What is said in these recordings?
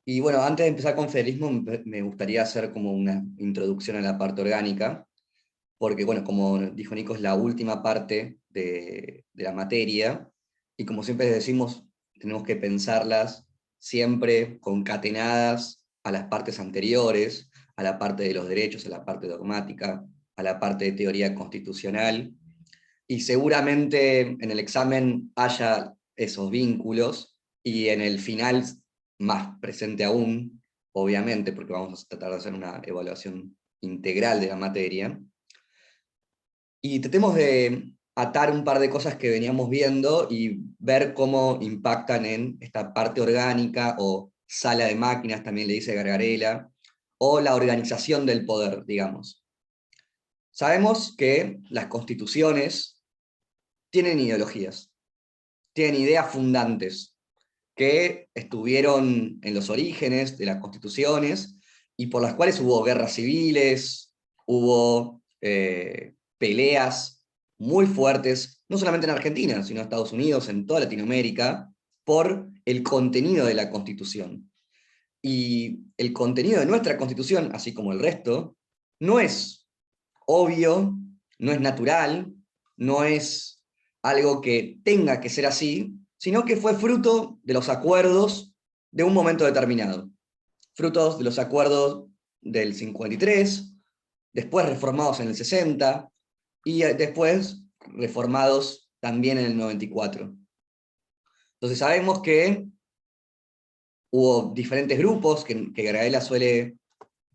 Y bueno, antes de empezar con federalismo, me gustaría hacer como una introducción a la parte orgánica, porque bueno, como dijo Nico, es la última parte de la materia, y como siempre decimos, tenemos que pensarlas siempre concatenadas a las partes anteriores, a la parte de los derechos, a la parte dogmática, a la parte de teoría constitucional, y seguramente en el examen haya esos vínculos, y en el final más presente aún, obviamente, porque vamos a tratar de hacer una evaluación integral de la materia, y tratemos de atar un par de cosas que veníamos viendo y ver cómo impactan en esta parte orgánica, o sala de máquinas, también le dice Gargarella, o la organización del poder, digamos. Sabemos que las constituciones tienen ideologías, tienen ideas fundantes, que estuvieron en los orígenes de las constituciones, y por las cuales hubo guerras civiles, hubo peleas muy fuertes, no solamente en Argentina, sino en Estados Unidos, en toda Latinoamérica, por el contenido de la Constitución. Y el contenido de nuestra Constitución, así como el resto, no es obvio, no es natural, no es algo que tenga que ser así, sino que fue fruto de los acuerdos de un momento determinado. Frutos de los acuerdos del 53, después reformados en el 60, y después reformados también en el 94. Entonces sabemos que hubo diferentes grupos que Graela suele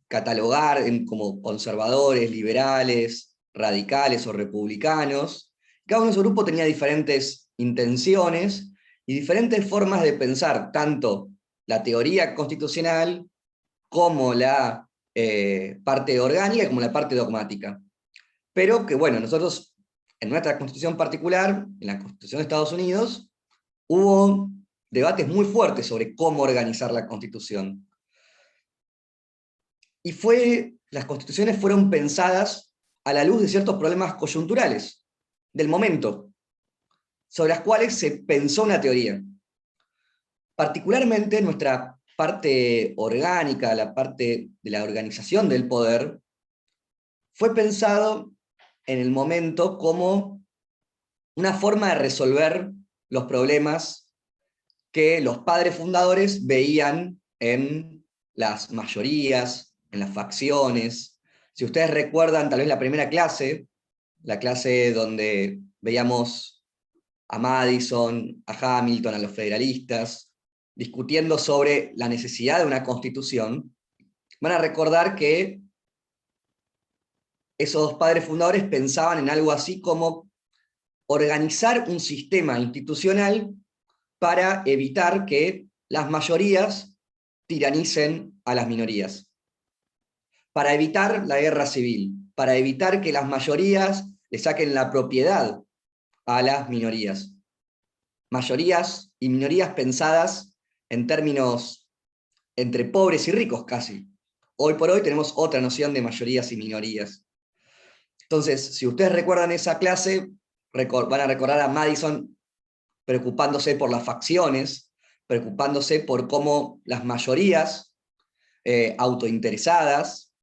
catalogar como conservadores, liberales, radicales o republicanos. Cada uno de esos grupos tenía diferentes intenciones y diferentes formas de pensar, tanto la teoría constitucional como la parte orgánica, como la parte dogmática. Pero que bueno, nosotros en nuestra constitución particular, en la Constitución de Estados Unidos, hubo debates muy fuertes sobre cómo organizar la constitución. Y las constituciones fueron pensadas a la luz de ciertos problemas coyunturales del momento, sobre las cuales se pensó una teoría. Particularmente nuestra parte orgánica, la parte de la organización del poder, fue pensado en el momento como una forma de resolver los problemas que los padres fundadores veían en las mayorías, en las facciones. Si ustedes recuerdan tal vez la primera clase, la clase donde veíamos a Madison, a Hamilton, a los federalistas, discutiendo sobre la necesidad de una constitución, van a recordar que esos padres fundadores pensaban en algo así como organizar un sistema institucional para evitar que las mayorías tiranicen a las minorías, para evitar la guerra civil, para evitar que las mayorías le saquen la propiedad a las minorías. Mayorías y minorías pensadas en términos entre pobres y ricos casi. Hoy por hoy tenemos otra noción de mayorías y minorías. Entonces, si ustedes recuerdan esa clase, van a recordar a Madison preocupándose por las facciones, preocupándose por cómo las mayorías autointeresadas,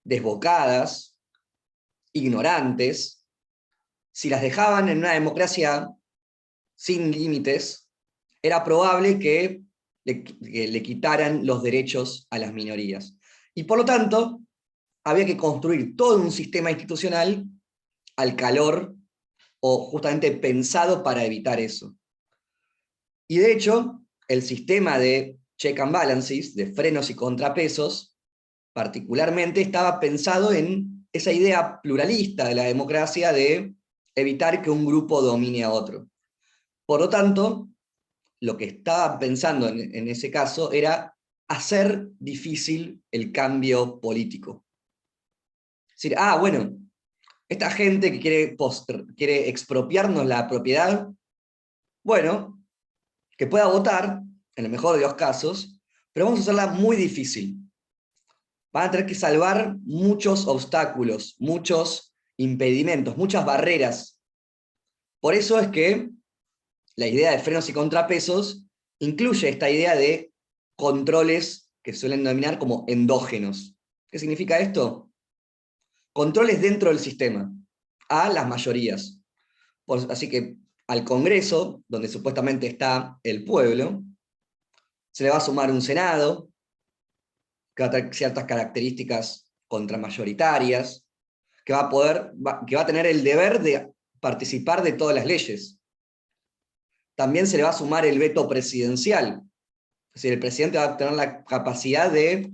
desbocadas, ignorantes, si las dejaban en una democracia sin límites, era probable que le quitaran los derechos a las minorías. Y por lo tanto, había que construir todo un sistema institucional al calor, o justamente pensado para evitar eso. Y de hecho, el sistema de check and balances, de frenos y contrapesos, particularmente estaba pensado en esa idea pluralista de la democracia de evitar que un grupo domine a otro. Por lo tanto, lo que estaba pensando en ese caso era hacer difícil el cambio político. Es decir, bueno, esta gente que quiere expropiarnos la propiedad, bueno, que pueda votar, en el mejor de los casos, pero vamos a hacerla muy difícil. Van a tener que salvar muchos obstáculos, muchos impedimentos, muchas barreras. Por eso es que la idea de frenos y contrapesos incluye esta idea de controles que suelen denominar como endógenos. ¿Qué significa esto? Controles dentro del sistema, a las mayorías. Así que al Congreso, donde supuestamente está el pueblo, se le va a sumar un Senado, que va a tener ciertas características contramayoritarias, que va a tener el deber de participar de todas las leyes. También se le va a sumar el veto presidencial, es decir, el presidente va a tener la capacidad de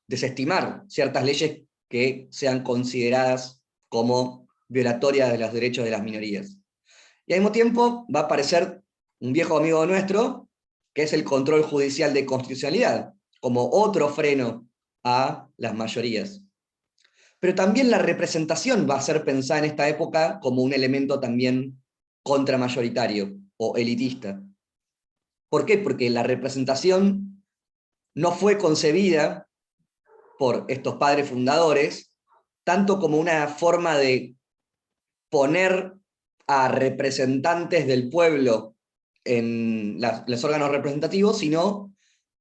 desestimar ciertas leyes que sean consideradas como violatorias de los derechos de las minorías. Y al mismo tiempo va a aparecer un viejo amigo nuestro, que es el control judicial de constitucionalidad, como otro freno a las mayorías. Pero también la representación va a ser pensada en esta época como un elemento también contramayoritario o elitista. ¿Por qué? Porque la representación no fue concebida por estos padres fundadores tanto como una forma de poner a representantes del pueblo en los órganos representativos, sino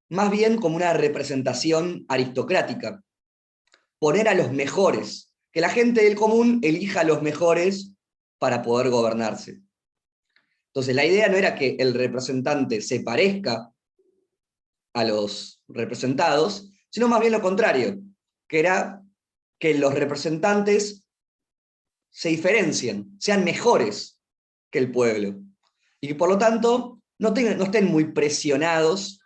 más bien como una representación aristocrática. Poner a los mejores, que la gente del común elija a los mejores para poder gobernarse. Entonces la idea no era que el representante se parezca a los representados, sino más bien lo contrario, que era que los representantes se diferencien, sean mejores que el pueblo, y que por lo tanto no estén muy presionados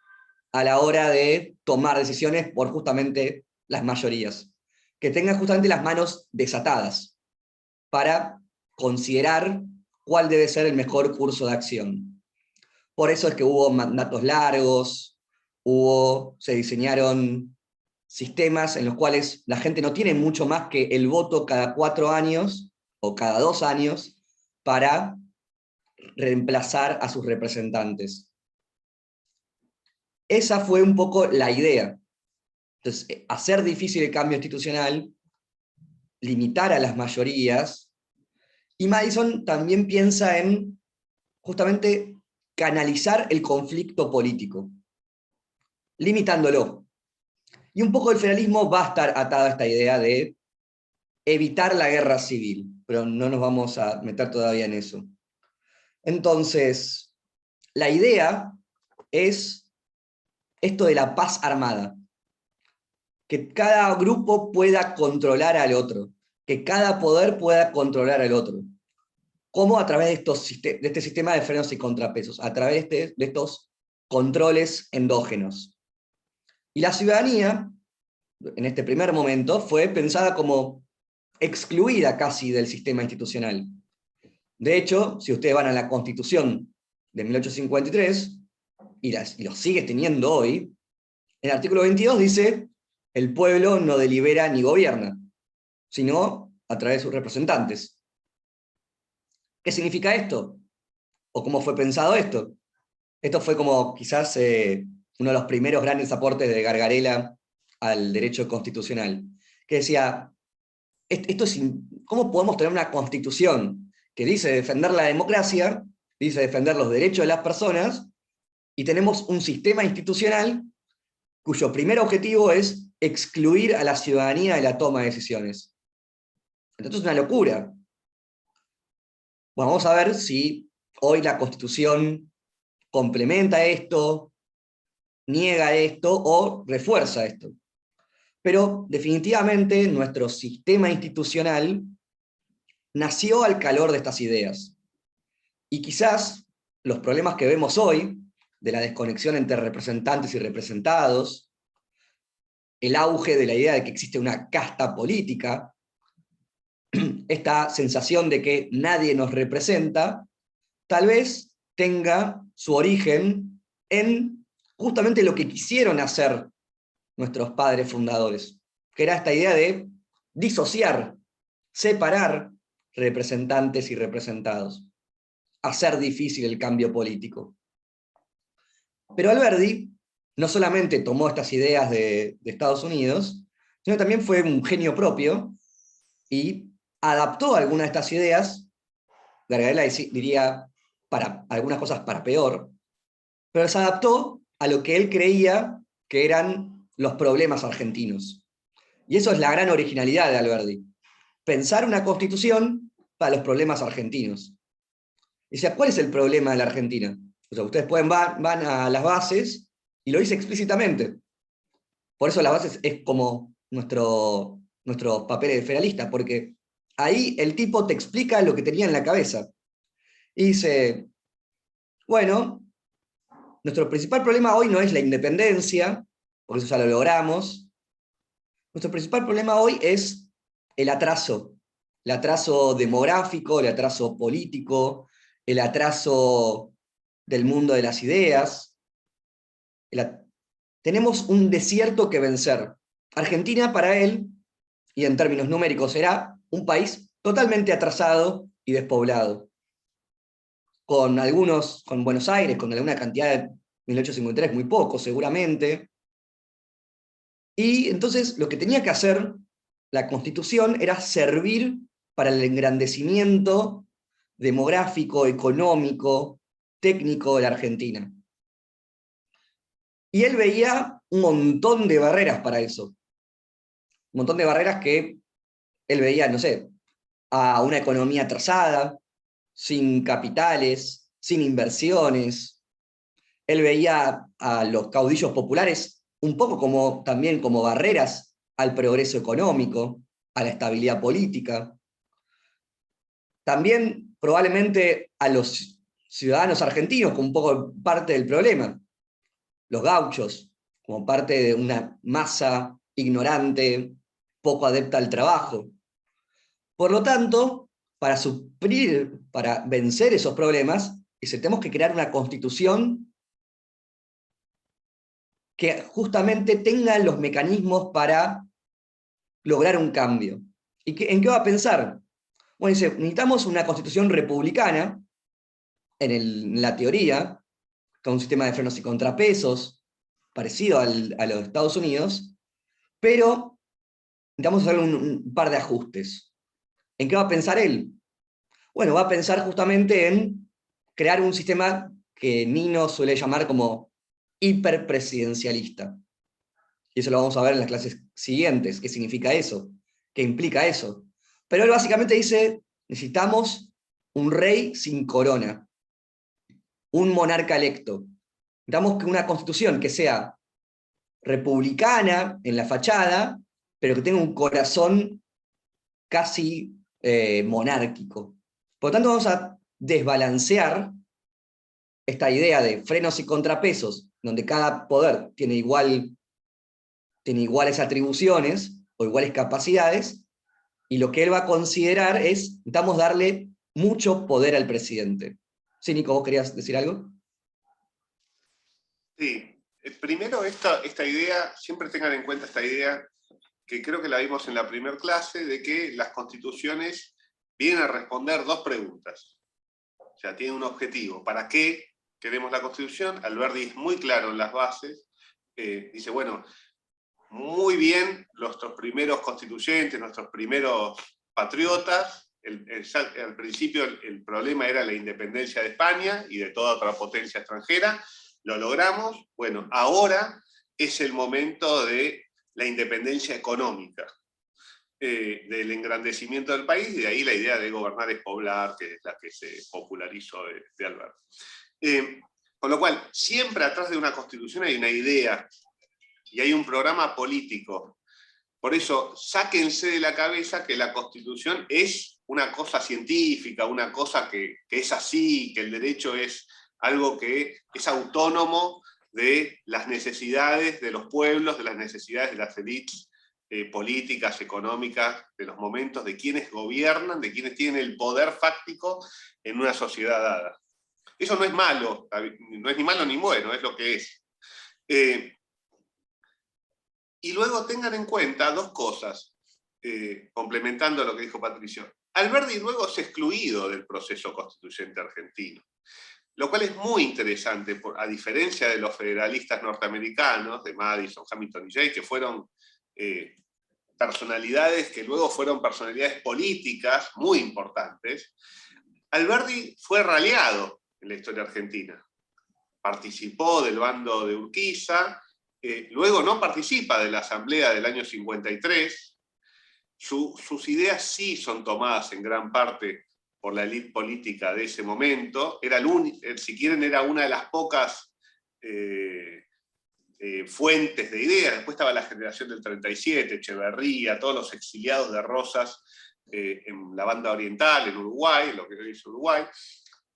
a la hora de tomar decisiones por justamente las mayorías, que tengan justamente las manos desatadas para considerar cuál debe ser el mejor curso de acción. Por eso es que hubo mandatos largos, se diseñaron sistemas en los cuales la gente no tiene mucho más que el voto cada 4 años o cada 2 años para reemplazar a sus representantes. Esa fue un poco la idea. Entonces, hacer difícil el cambio institucional, limitar a las mayorías, y Madison también piensa en justamente canalizar el conflicto político, limitándolo. Y un poco el federalismo va a estar atado a esta idea de evitar la guerra civil, pero no nos vamos a meter todavía en eso. Entonces, la idea es esto de la paz armada, que cada grupo pueda controlar al otro, que cada poder pueda controlar al otro. ¿Cómo? A través de este sistema de frenos y contrapesos, a través de estos controles endógenos. Y la ciudadanía, en este primer momento, fue pensada como excluida casi del sistema institucional. De hecho, si ustedes van a la Constitución de 1853, y lo sigue teniendo hoy, el artículo 22 dice: el pueblo no delibera ni gobierna, sino a través de sus representantes. ¿Qué significa esto? ¿O cómo fue pensado esto? Esto fue como quizás uno de los primeros grandes aportes de Gargarella al derecho constitucional, que decía, ¿cómo podemos tener una constitución que dice defender la democracia, dice defender los derechos de las personas, y tenemos un sistema institucional cuyo primer objetivo es excluir a la ciudadanía de la toma de decisiones? Entonces es una locura. Bueno, vamos a ver si hoy la Constitución complementa esto, niega esto o refuerza esto. Pero definitivamente nuestro sistema institucional nació al calor de estas ideas. Y quizás los problemas que vemos hoy, de la desconexión entre representantes y representados, el auge de la idea de que existe una casta política, esta sensación de que nadie nos representa, tal vez tenga su origen en justamente lo que quisieron hacer nuestros padres fundadores, que era esta idea de disociar, separar representantes y representados, hacer difícil el cambio político. Pero Alberdi no solamente tomó estas ideas de Estados Unidos, sino también fue un genio propio y adaptó algunas de estas ideas, Gargarella diría para algunas cosas para peor, pero se adaptó a lo que él creía que eran los problemas argentinos. Y eso es la gran originalidad de Alberdi. Pensar una constitución para los problemas argentinos. O sea, ¿cuál es el problema de la Argentina? O sea, ustedes van a las bases y lo dice explícitamente. Por eso las bases es como nuestro papel de federalista, porque ahí el tipo te explica lo que tenía en la cabeza. Y dice, bueno, nuestro principal problema hoy no es la independencia, porque eso ya lo logramos. Nuestro principal problema hoy es el atraso demográfico, el atraso político, el atraso del mundo de las ideas. Tenemos un desierto que vencer. Argentina para él, y en términos numéricos, será un país totalmente atrasado y despoblado. Con Buenos Aires, con alguna cantidad de 1853, muy poco seguramente. Y entonces lo que tenía que hacer la Constitución era servir para el engrandecimiento demográfico, económico, técnico de la Argentina. Y él veía un montón de barreras para eso. Un montón de barreras que él veía, no sé, a una economía atrasada, sin capitales, sin inversiones. Él veía a los caudillos populares un poco como, también como barreras al progreso económico, a la estabilidad política. También probablemente a los ciudadanos argentinos como un poco parte del problema. Los gauchos, como parte de una masa ignorante, poco adepta al trabajo. Por lo tanto, para vencer esos problemas, tenemos que crear una constitución que justamente tenga los mecanismos para lograr un cambio. ¿En qué va a pensar? Bueno, dice, necesitamos una constitución republicana, en la teoría, con un sistema de frenos y contrapesos, parecido a los Estados Unidos, pero necesitamos hacer un par de ajustes. ¿En qué va a pensar él? Bueno, va a pensar justamente en crear un sistema que Nino suele llamar como hiperpresidencialista. Y eso lo vamos a ver en las clases siguientes, qué significa eso, qué implica eso. Pero él básicamente dice, necesitamos un rey sin corona, un monarca electo. Necesitamos una constitución que sea republicana en la fachada, pero que tenga un corazón casi monárquico. Por lo tanto, vamos a desbalancear esta idea de frenos y contrapesos, donde cada poder tiene iguales atribuciones o iguales capacidades, y lo que él va a considerar es, necesitamos darle mucho poder al presidente. Sí, Nico, ¿vos querías decir algo? Sí, primero esta idea, siempre tengan en cuenta esta idea, que creo que la vimos en la primera clase, de que las constituciones vienen a responder dos preguntas. O sea, tienen un objetivo. ¿Para qué queremos la Constitución? Alberdi es muy claro en las bases. Dice, bueno, muy bien nuestros primeros constituyentes, nuestros primeros patriotas. Al principio el problema era la independencia de España y de toda otra potencia extranjera. Lo logramos. Bueno, ahora es el momento de la independencia económica. Del engrandecimiento del país, y de ahí la idea de gobernar es poblar, que es la que se popularizó de Alberti. Con lo cual, siempre atrás de una constitución hay una idea y hay un programa político. Por eso, sáquense de la cabeza que la constitución es una cosa científica, una cosa que es así, que el derecho es algo que es autónomo de las necesidades de los pueblos, de las necesidades de las élites políticas, económicas, de los momentos, de quienes gobiernan, de quienes tienen el poder fáctico en una sociedad dada. Eso no es malo, no es ni malo ni bueno, es lo que es. Y luego tengan en cuenta dos cosas, complementando lo que dijo Patricio. Alberdi luego es excluido del proceso constituyente argentino, lo cual es muy interesante, a diferencia de los federalistas norteamericanos, de Madison, Hamilton y Jay, que fueron personalidades que luego fueron personalidades políticas muy importantes. Alberdi fue raleado en la historia argentina. Participó del bando de Urquiza, luego no participa de la Asamblea del año 53, sus ideas sí son tomadas en gran parte por la élite política de ese momento, si quieren era una de las pocas fuentes de ideas. Después estaba la generación del 37, Echeverría, todos los exiliados de Rosas en la banda oriental, en Uruguay, lo que hoy es Uruguay.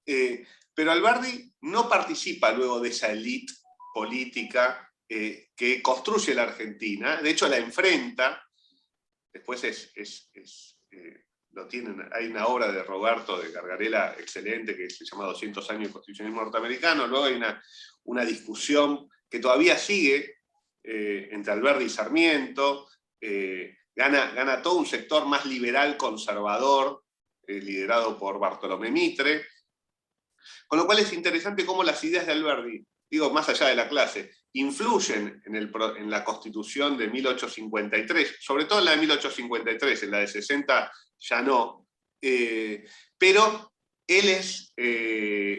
Pero Alberdi no participa luego de esa élite política que construye la Argentina, de hecho la enfrenta. Después lo tienen, hay una obra de Roberto de Gargarella excelente que se llama 200 años de constitucionalismo norteamericano. Luego hay una discusión que todavía sigue entre Alberdi y Sarmiento. Gana todo un sector más liberal conservador, liderado por Bartolomé Mitre. Con lo cual es interesante cómo las ideas de Alberdi, digo, más allá de la clase, influyen en la Constitución de 1853, sobre todo en la de 1853, en la de 60 ya no, pero él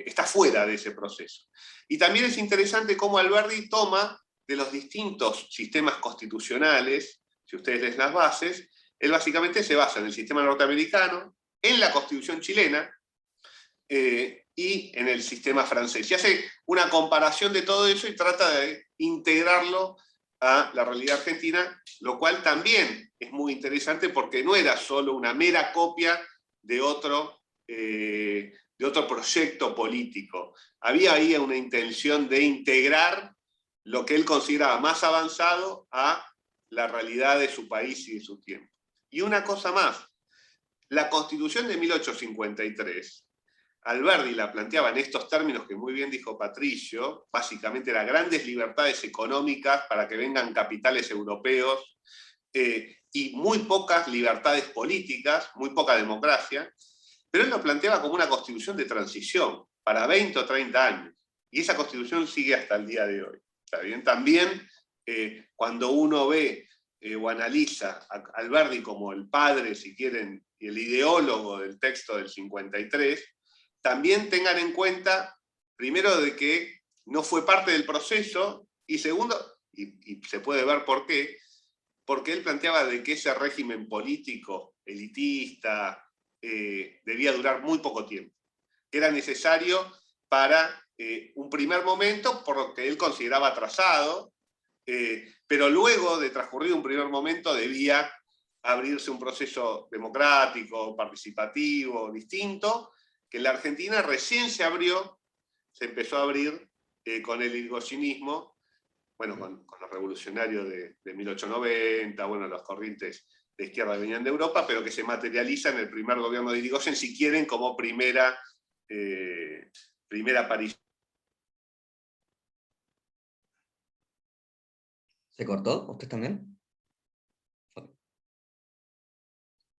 está fuera de ese proceso. Y también es interesante cómo Alberdi toma de los distintos sistemas constitucionales, si ustedes leen las bases, él básicamente se basa en el sistema norteamericano, en la Constitución chilena, y en el sistema francés. Y hace una comparación de todo eso y trata de integrarlo a la realidad argentina, lo cual también es muy interesante porque no era solo una mera copia de otro proyecto político. Había ahí una intención de integrar lo que él consideraba más avanzado a la realidad de su país y de su tiempo. Y una cosa más, la Constitución de 1853, Alberdi la planteaba en estos términos que muy bien dijo Patricio, básicamente eran grandes libertades económicas para que vengan capitales europeos y muy pocas libertades políticas, muy poca democracia, pero él lo planteaba como una constitución de transición para 20 o 30 años, y esa constitución sigue hasta el día de hoy. ¿Está bien? También cuando uno ve o analiza a Alberdi como el padre, si quieren, y el ideólogo del texto del 53, también tengan en cuenta, primero, de que no fue parte del proceso, y segundo, y se puede ver por qué, porque él planteaba de que ese régimen político, elitista, debía durar muy poco tiempo, que era necesario para un primer momento, por lo que él consideraba atrasado, pero luego de transcurrido un primer momento debía abrirse un proceso democrático, participativo, distinto, que en la Argentina recién se empezó a abrir con el irigoyenismo, bueno, con los revolucionarios de 1890, bueno, las corrientes de izquierda que venían de Europa, pero que se materializa en el primer gobierno de Irigoyen, si quieren, como primera aparición. ¿Se cortó? ¿Usted también?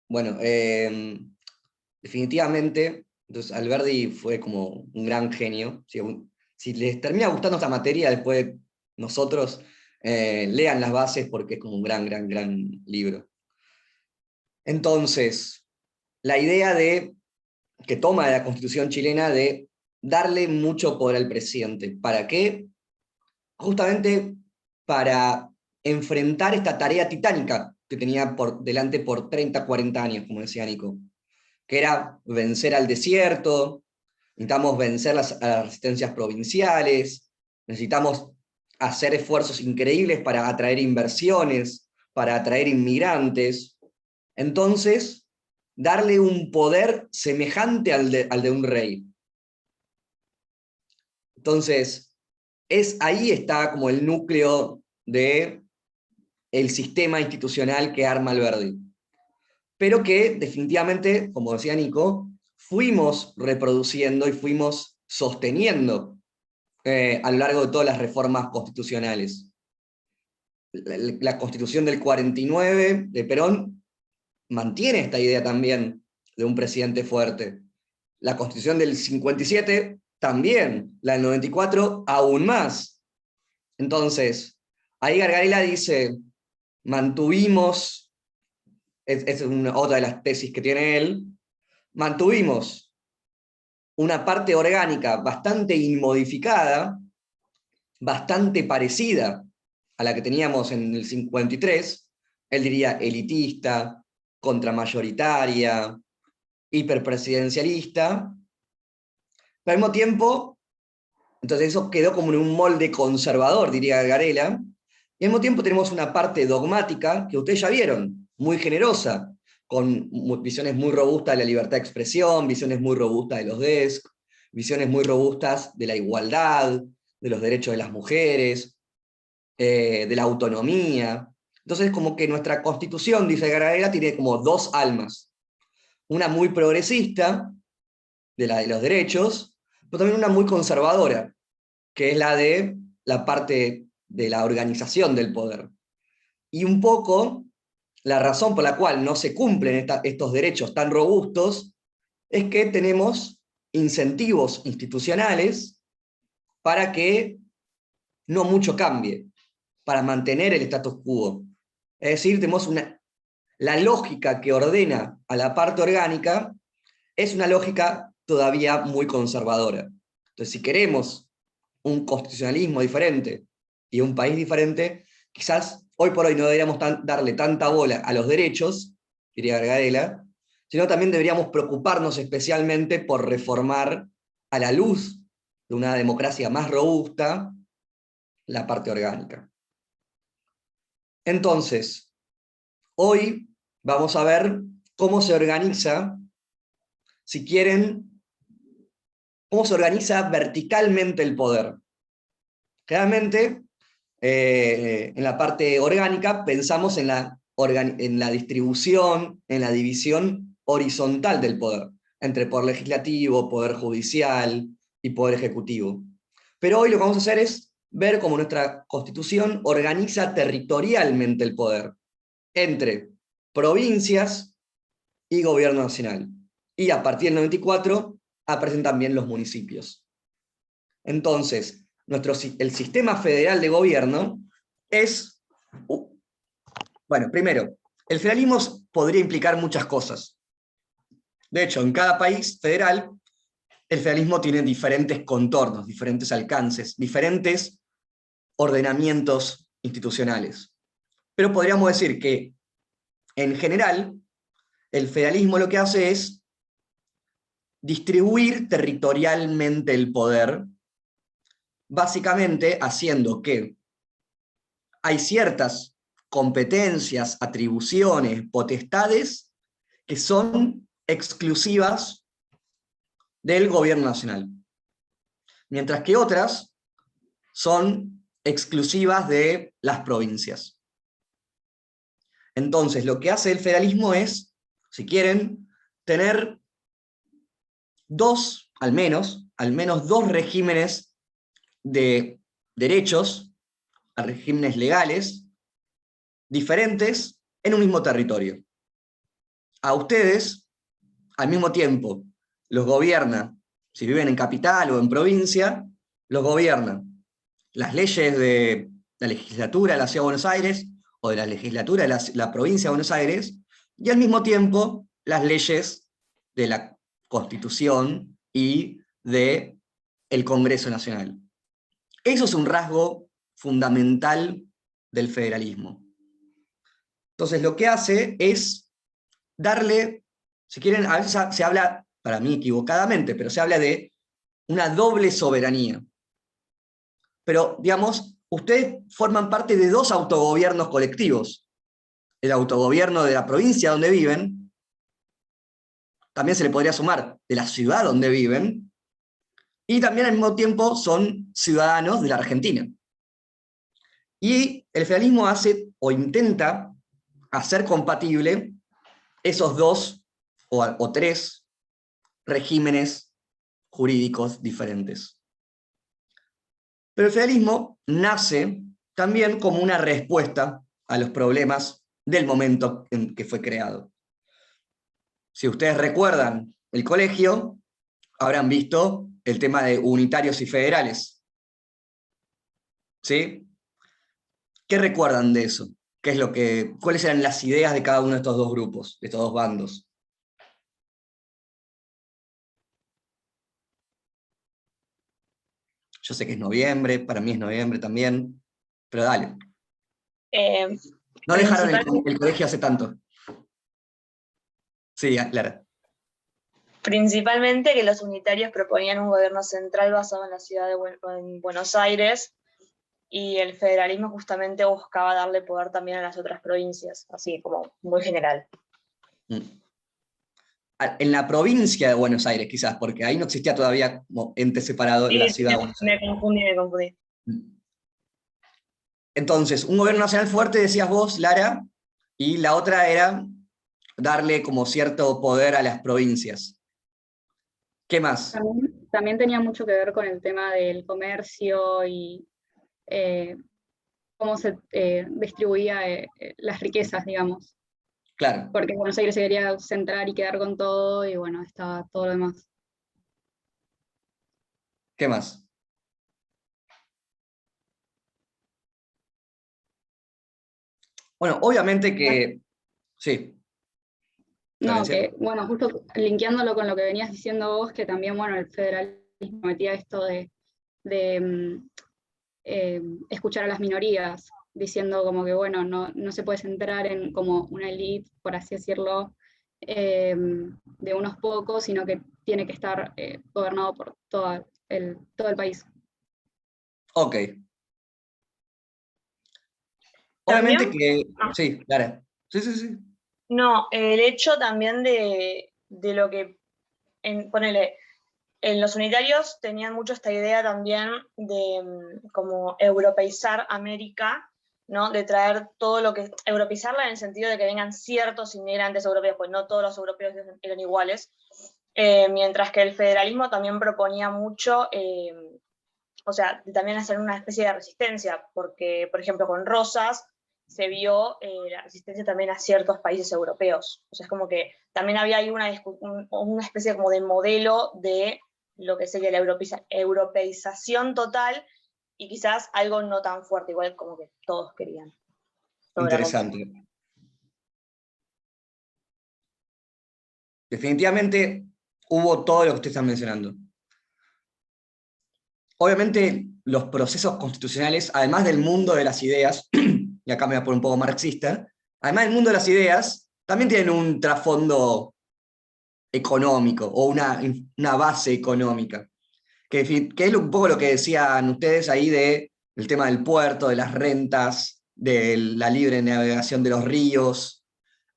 Bueno, definitivamente, entonces Alberdi fue como un gran genio. Si les termina gustando esta materia, después nosotros lean las bases porque es como un gran, gran, gran libro. Entonces, la idea que toma de la Constitución chilena de darle mucho poder al presidente. ¿Para qué? Justamente para enfrentar esta tarea titánica que tenía por delante por 30, 40 años, como decía Nico, que era vencer al desierto, necesitamos vencer a las resistencias provinciales, necesitamos hacer esfuerzos increíbles para atraer inversiones, para atraer inmigrantes. Entonces, darle un poder semejante al de un rey. Entonces, ahí está como el núcleo del sistema institucional que arma Alberdi. Pero que definitivamente, como decía Nico, fuimos reproduciendo y fuimos sosteniendo a lo largo de todas las reformas constitucionales. La Constitución del 49 de Perón mantiene esta idea también de un presidente fuerte. La Constitución del 57 también, la del 94 aún más. Entonces, ahí Gargarella dice, mantuvimos, es otra de las tesis que tiene él, mantuvimos una parte orgánica bastante inmodificada, bastante parecida a la que teníamos en el 53, él diría elitista, contramayoritaria, hiperpresidencialista, pero al mismo tiempo, entonces eso quedó como en un molde conservador, diría Gargarella, y al mismo tiempo tenemos una parte dogmática que ustedes ya vieron, muy generosa, con visiones muy robustas de la libertad de expresión, visiones muy robustas de los DESC, visiones muy robustas de la igualdad, de los derechos de las mujeres, de la autonomía. Entonces, como que nuestra constitución, dice Gargarella, tiene como dos almas. Una muy progresista, de la de los derechos, pero también una muy conservadora, que es la de la parte de la organización del poder. Y un poco la razón por la cual no se cumplen estos derechos tan robustos es que tenemos incentivos institucionales para que no mucho cambie, para mantener el status quo. Es decir, tenemos la lógica que ordena a la parte orgánica es una lógica todavía muy conservadora. Entonces, si queremos un constitucionalismo diferente y un país diferente, quizás hoy por hoy no deberíamos darle tanta bola a los derechos, diría Gargarella, sino también deberíamos preocuparnos especialmente por reformar a la luz de una democracia más robusta la parte orgánica. Entonces, hoy vamos a ver cómo se organiza, si quieren, cómo se organiza verticalmente el poder. Generalmente, en la parte orgánica, pensamos en la distribución, en la división horizontal del poder, entre poder legislativo, poder judicial y poder ejecutivo. Pero hoy lo que vamos a hacer es ver cómo nuestra Constitución organiza territorialmente el poder, entre provincias y gobierno nacional. Y a partir del 94 aparecen también los municipios. Entonces, el sistema federal de gobierno es, bueno, primero, el federalismo podría implicar muchas cosas. De hecho, en cada país federal, el federalismo tiene diferentes contornos, diferentes alcances, diferentes ordenamientos institucionales. Pero podríamos decir que, en general, el federalismo lo que hace es distribuir territorialmente el poder, básicamente haciendo que hay ciertas competencias, atribuciones, potestades que son exclusivas del gobierno nacional, mientras que otras son exclusivas de las provincias. Entonces, lo que hace el federalismo es, si quieren, tener al menos dos regímenes de derechos, regímenes legales, diferentes en un mismo territorio. A ustedes, al mismo tiempo, los gobierna, si viven en capital o en provincia, los gobiernan las leyes de la legislatura de la Ciudad de Buenos Aires o de la legislatura de la provincia de Buenos Aires, y al mismo tiempo las leyes de la Constitución y del Congreso Nacional. Eso es un rasgo fundamental del federalismo. Entonces lo que hace es darle, si quieren, a veces se habla, para mí equivocadamente, pero se habla de una doble soberanía. Pero, digamos, ustedes forman parte de dos autogobiernos colectivos. El autogobierno de la provincia donde viven, también se le podría sumar de la ciudad donde viven, y también al mismo tiempo son ciudadanos de la Argentina. Y el federalismo hace o intenta hacer compatible esos dos o tres regímenes jurídicos diferentes. Pero el federalismo nace también como una respuesta a los problemas del momento en que fue creado. Si ustedes recuerdan el colegio, habrán visto el tema de unitarios y federales. ¿Sí? ¿Qué recuerdan de eso? ¿Cuáles eran las ideas de cada uno de estos dos grupos, de estos dos bandos? Yo sé que es noviembre, para mí es noviembre también, pero dale. No dejaron Principalmente, el colegio hace tanto. Sí, Clara. principalmente que los unitarios proponían un gobierno central basado en la ciudad de en Buenos Aires, y el federalismo justamente buscaba darle poder también a las otras provincias, así como muy general. En la provincia de Buenos Aires, quizás, porque ahí no existía todavía como ente separado Sí, la ciudad de Buenos me Aires. confundí. Entonces, un gobierno nacional fuerte, decías vos, Lara, y la otra era darle como cierto poder a las provincias. ¿Qué más? También tenía mucho que ver con el tema del comercio y eh, cómo se distribuía las riquezas, digamos. Claro, Porque Buenos Aires se quería centrar y quedar con todo, y bueno, estaba todo lo demás. ¿qué más? Bueno, obviamente que... Sí, No, Florencia. que bueno, justo linkeándolo con lo que venías diciendo vos, que también, bueno, el federalismo metía esto de escuchar a las minorías, diciendo como que, bueno, no se puede centrar en como una élite, por así decirlo, de unos pocos, sino que tiene que estar gobernado por todo el país. Ok. Obviamente También, que... Sí, Lara. Sí, sí, sí. no, el hecho también de lo que, ponele, en los unitarios tenían mucho esta idea también de como europeizar América, ¿no? De traer todo lo que, europeizarla en el sentido de que vengan ciertos inmigrantes europeos, pues no todos los europeos eran iguales, mientras que el federalismo también proponía mucho, o sea, también hacer una especie de resistencia, porque, por ejemplo, con Rosas se vio la resistencia también a ciertos países europeos. O sea, es como que también había ahí una especie como de modelo de lo que sería la europeización total, y quizás algo no tan fuerte, igual como que todos querían. Interesante. Definitivamente hubo todo lo que ustedes están mencionando. Obviamente los procesos constitucionales, además del mundo de las ideas, y acá me voy a poner un poco marxista, además del mundo de las ideas, también tienen un trasfondo económico o una base económica, que es un poco lo que decían ustedes ahí del tema del puerto, de las rentas, de la libre navegación de los ríos,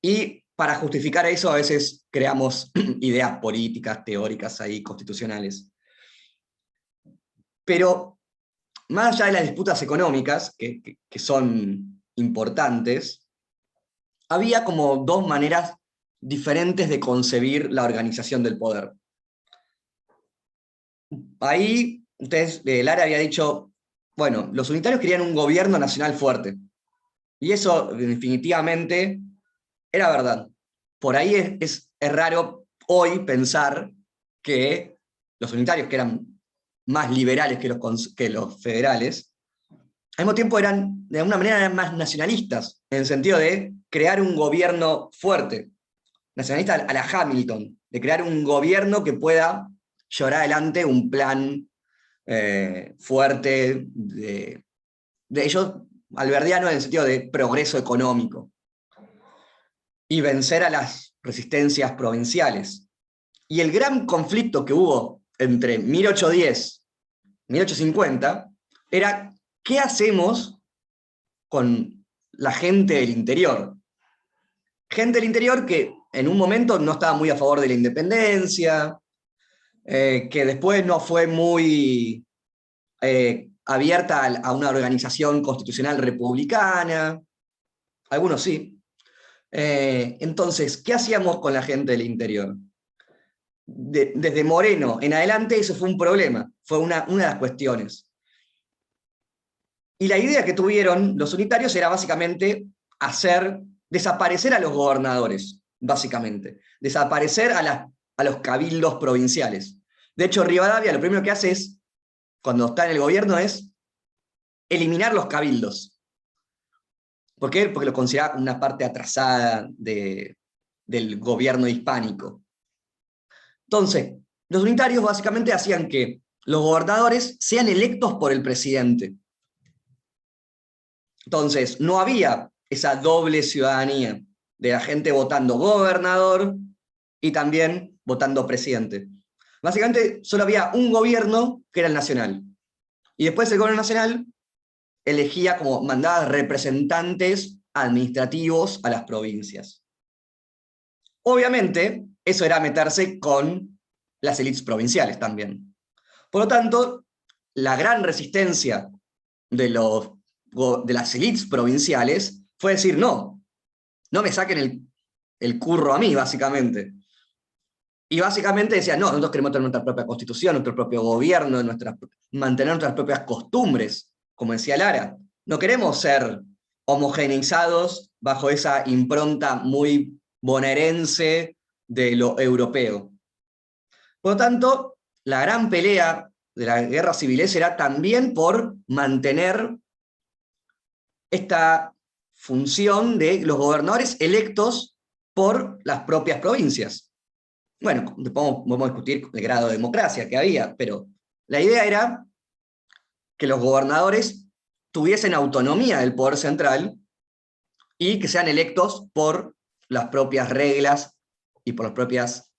y para justificar eso a veces creamos ideas políticas, teóricas ahí, constitucionales. Pero más allá de las disputas económicas, que son importantes, había como dos maneras diferentes de concebir la organización del poder. Ahí, ustedes, Lara había dicho, bueno, los unitarios querían un gobierno nacional fuerte. Y eso definitivamente era verdad. Por ahí es raro hoy pensar que los unitarios, que eran más liberales que los federales, al mismo tiempo eran, de alguna manera, eran más nacionalistas, en el sentido de crear un gobierno fuerte, nacionalista a la Hamilton, de crear un gobierno que pueda llevar adelante un plan fuerte de ellos, alberdiano en el sentido de progreso económico, y vencer a las resistencias provinciales. Y el gran conflicto que hubo entre 1810 y 1850 era ¿qué hacemos con la gente del interior? Gente del interior que en un momento no estaba muy a favor de la independencia, que después no fue muy abierta a una organización constitucional republicana, algunos sí. Entonces, ¿qué hacíamos con la gente del interior? Desde Moreno en adelante eso fue un problema, fue una de las cuestiones. Y la idea que tuvieron los unitarios era básicamente hacer desaparecer a los gobernadores, básicamente. Desaparecer a los cabildos provinciales. De hecho, Rivadavia lo primero que hace es, cuando está en el gobierno, es eliminar los cabildos. ¿Por qué? Porque lo consideraba una parte atrasada del gobierno hispánico. Entonces, los unitarios básicamente hacían que los gobernadores sean electos por el presidente. Entonces, no había esa doble ciudadanía de la gente votando gobernador y también votando presidente. Básicamente, solo había un gobierno que era el nacional. Y después el gobierno nacional elegía como mandaba representantes administrativos a las provincias. Obviamente, eso era meterse con las élites provinciales también. Por lo tanto, la gran resistencia de las élites provinciales fue decir, no me saquen el curro a mí, básicamente. Y básicamente decían, no, nosotros queremos tener nuestra propia constitución, nuestro propio gobierno, mantener nuestras propias costumbres, como decía Lara. No queremos ser homogeneizados bajo esa impronta muy bonaerense de lo europeo. Por lo tanto, la gran pelea de la guerra civil era también por mantener esta función de los gobernadores electos por las propias provincias. Bueno, podemos discutir el grado de democracia que había, pero la idea era que los gobernadores tuviesen autonomía del poder central y que sean electos por las propias reglas y por los propios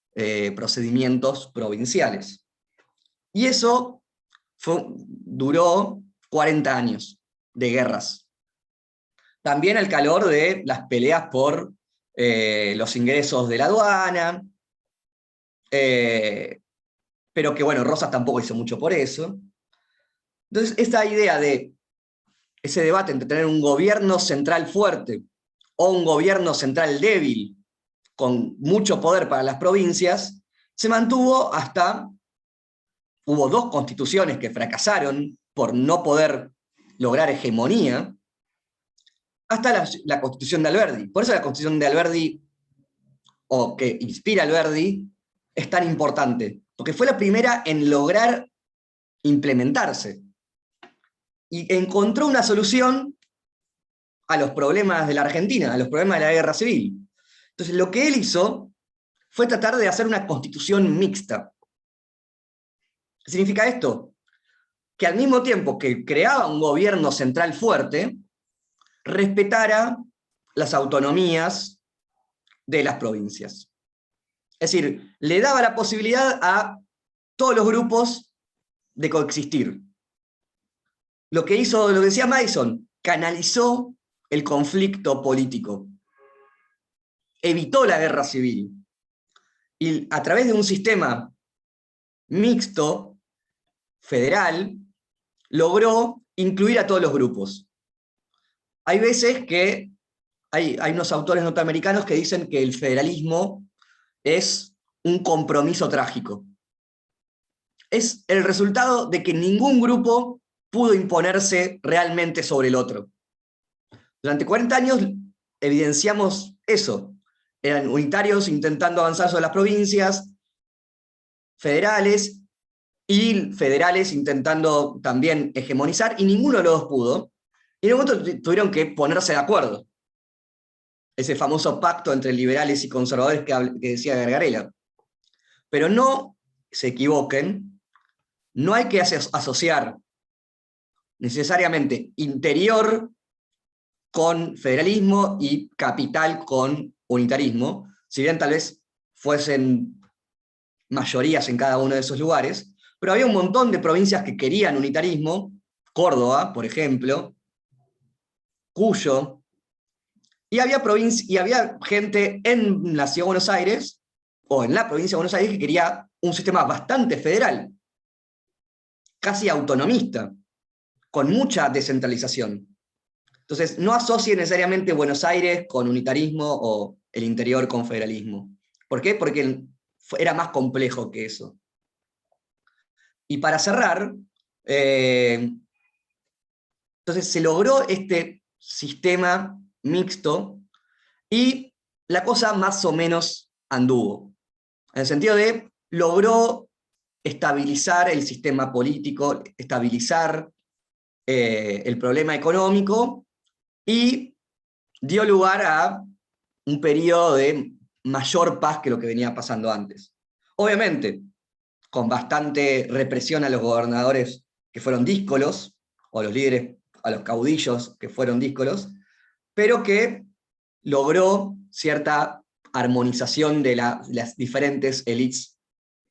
procedimientos provinciales. Y eso duró 40 años de guerras. También al calor de las peleas por los ingresos de la aduana, pero que bueno, Rosas tampoco hizo mucho por eso. Entonces, esta idea de ese debate entre tener un gobierno central fuerte o un gobierno central débil, con mucho poder para las provincias, se mantuvo hasta, hubo 2 constituciones que fracasaron por no poder lograr hegemonía, hasta la Constitución de Alberdi. Por eso la Constitución de Alberdi, o que inspira a Alberdi, es tan importante, porque fue la primera en lograr implementarse. Y encontró una solución a los problemas de la Argentina, a los problemas de la guerra civil. Entonces lo que él hizo fue tratar de hacer una constitución mixta. ¿Qué significa esto? Que al mismo tiempo que creaba un gobierno central fuerte, respetara las autonomías de las provincias. Es decir, le daba la posibilidad a todos los grupos de coexistir. Lo que decía Madison, canalizó el conflicto político, evitó la guerra civil, y a través de un sistema mixto, federal, logró incluir a todos los grupos. Hay veces que hay unos autores norteamericanos que dicen que el federalismo es un compromiso trágico. Es el resultado de que ningún grupo pudo imponerse realmente sobre el otro. Durante 40 años evidenciamos eso. Eran unitarios intentando avanzar sobre las provincias, federales, y federales intentando también hegemonizar, y ninguno de los dos pudo. Y en un momento tuvieron que ponerse de acuerdo. Ese famoso pacto entre liberales y conservadores que decía Gargarella. Pero no se equivoquen, no hay que asociar necesariamente interior con federalismo y capital con unitarismo, si bien tal vez fuesen mayorías en cada uno de esos lugares, pero había un montón de provincias que querían unitarismo, Córdoba, por ejemplo, Cuyo, y había gente en la Ciudad de Buenos Aires, o en la provincia de Buenos Aires, que quería un sistema bastante federal, casi autonomista, con mucha descentralización. Entonces, no asocie necesariamente Buenos Aires con unitarismo o el interior con federalismo. ¿Por qué? Porque era más complejo que eso. Y para cerrar, entonces se logró este sistema mixto y la cosa más o menos anduvo. En el sentido de, logró estabilizar el sistema político, estabilizar el problema económico, y dio lugar a un periodo de mayor paz que lo que venía pasando antes. Obviamente, con bastante represión a los gobernadores que fueron díscolos, o los líderes a los caudillos que fueron díscolos, pero que logró cierta armonización de las diferentes élites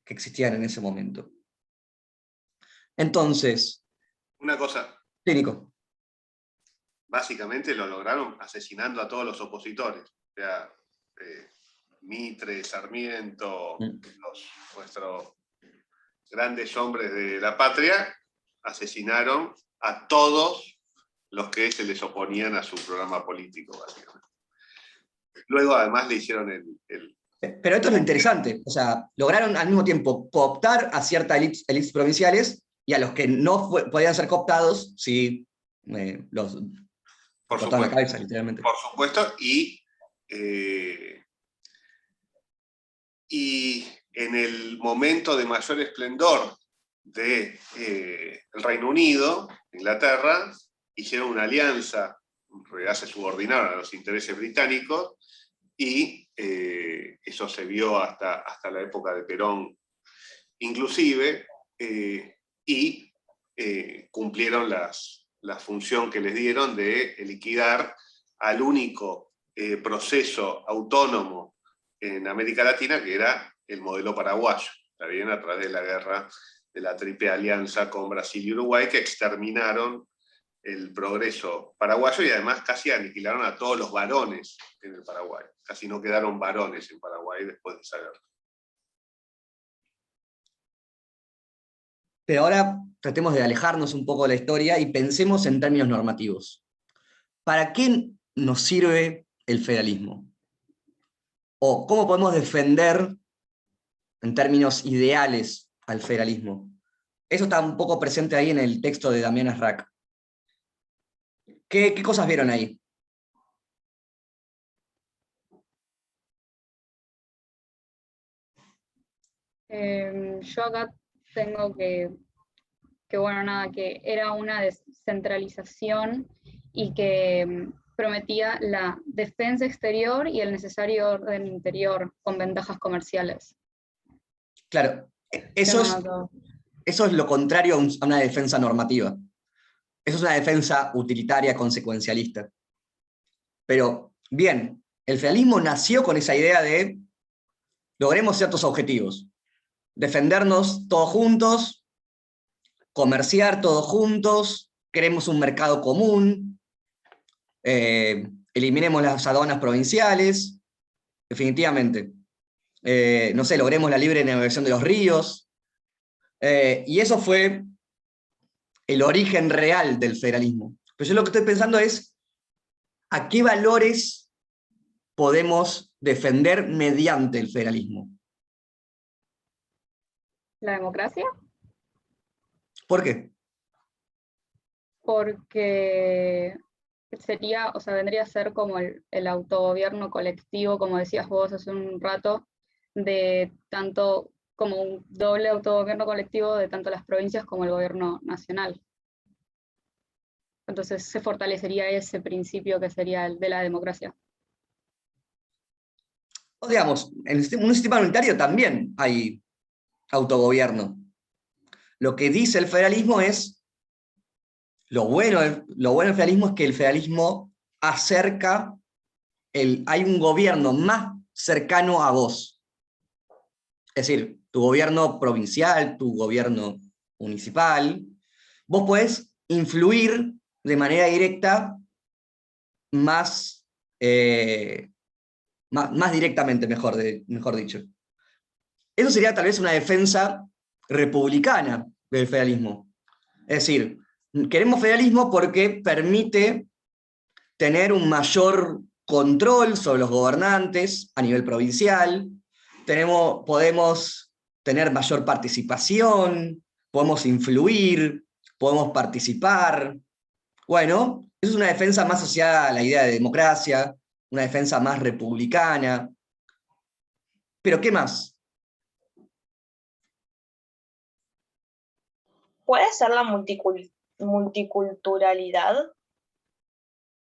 que existían en ese momento. Entonces, Una cosa, sí, Nico. básicamente lo lograron asesinando a todos los opositores. O sea, Mitre, Sarmiento, nuestros grandes hombres de la patria, asesinaron a todos los que se les oponían a su programa político, básicamente. Luego, además, le hicieron Pero esto es lo interesante, o sea, lograron al mismo tiempo cooptar a ciertas élites provinciales y a los que no podían ser cooptados, sí, los cortaban la cabeza, literalmente. Por supuesto, y en el momento de mayor esplendor del Reino Unido, Inglaterra, hicieron una alianza, en realidad se subordinaron a los intereses británicos, y eso se vio hasta la época de Perón inclusive, y cumplieron la función que les dieron de liquidar al único proceso autónomo en América Latina, que era el modelo paraguayo, también a través de la guerra de la Triple Alianza con Brasil y Uruguay, que exterminaron el progreso paraguayo y además casi aniquilaron a todos los varones en el Paraguay. Casi no quedaron varones en Paraguay después de esa guerra. Pero ahora tratemos de alejarnos un poco de la historia y pensemos en términos normativos. ¿Para qué nos sirve el federalismo? ¿O cómo podemos defender, en términos ideales, al federalismo? Eso está un poco presente ahí en el texto de Damián Asrac. ¿Qué cosas vieron ahí? Yo acá tengo que bueno, nada, que era una descentralización y que prometía la defensa exterior y el necesario orden interior con ventajas comerciales. Claro, eso es lo contrario a una defensa normativa. Eso es una defensa utilitaria, consecuencialista. Pero, bien, el federalismo nació con esa idea de logremos ciertos objetivos. Defendernos todos juntos, comerciar todos juntos, queremos un mercado común, eliminemos las aduanas provinciales, definitivamente. No sé, logremos la libre navegación de los ríos. Y eso fue el origen real del federalismo. Pero yo lo que estoy pensando es, ¿a qué valores podemos defender mediante el federalismo? ¿La democracia? ¿Por qué? Porque sería, o sea, vendría a ser como el autogobierno colectivo, como decías vos hace un rato, de tanto como un doble autogobierno colectivo de tanto las provincias como el gobierno nacional. Entonces se fortalecería ese principio que sería el de la democracia. O digamos, en un sistema unitario también hay autogobierno. Lo que dice el federalismo es, lo bueno del federalismo es que el federalismo acerca, hay un gobierno más cercano a vos. Es decir, tu gobierno provincial, tu gobierno municipal, vos podés influir de manera directa más directamente, mejor dicho. Eso sería tal vez una defensa republicana del federalismo. Es decir, queremos federalismo porque permite tener un mayor control sobre los gobernantes a nivel provincial, podemos tener mayor participación, podemos influir, podemos participar. Bueno, eso es una defensa más asociada a la idea de democracia, una defensa más republicana. ¿Pero qué más? ¿Puede ser la multiculturalidad?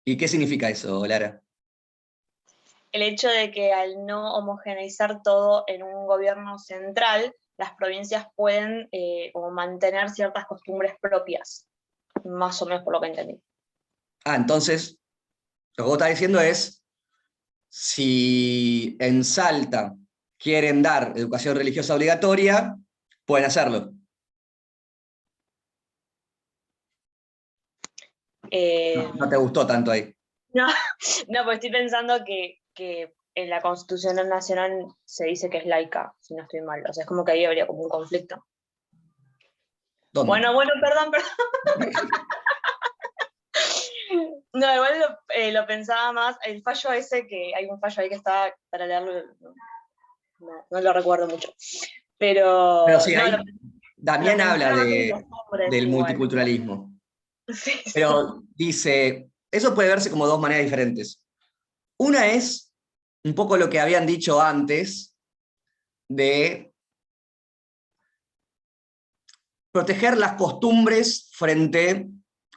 ¿Y qué significa eso, Lara? El hecho de que al no homogeneizar todo en un gobierno central, las provincias pueden como mantener ciertas costumbres propias, más o menos por lo que entendí. Entonces, lo que vos estás diciendo es, si en Salta quieren dar educación religiosa obligatoria, pueden hacerlo. No te gustó tanto ahí. No, no, pues estoy pensando que en la Constitución Nacional se dice que es laica, si no estoy mal. O sea, es como que ahí habría como un conflicto. ¿Dónde? Bueno, perdón. No, igual lo pensaba más, el fallo ese, que hay un fallo ahí que está para leerlo, no lo recuerdo mucho. Pero sí, No, ahí Damián habla pensaba más en los hombres del igual. multiculturalismo. Sí, sí. Pero dice, eso puede verse como dos maneras diferentes. Una es un poco lo que habían dicho antes de proteger las costumbres frente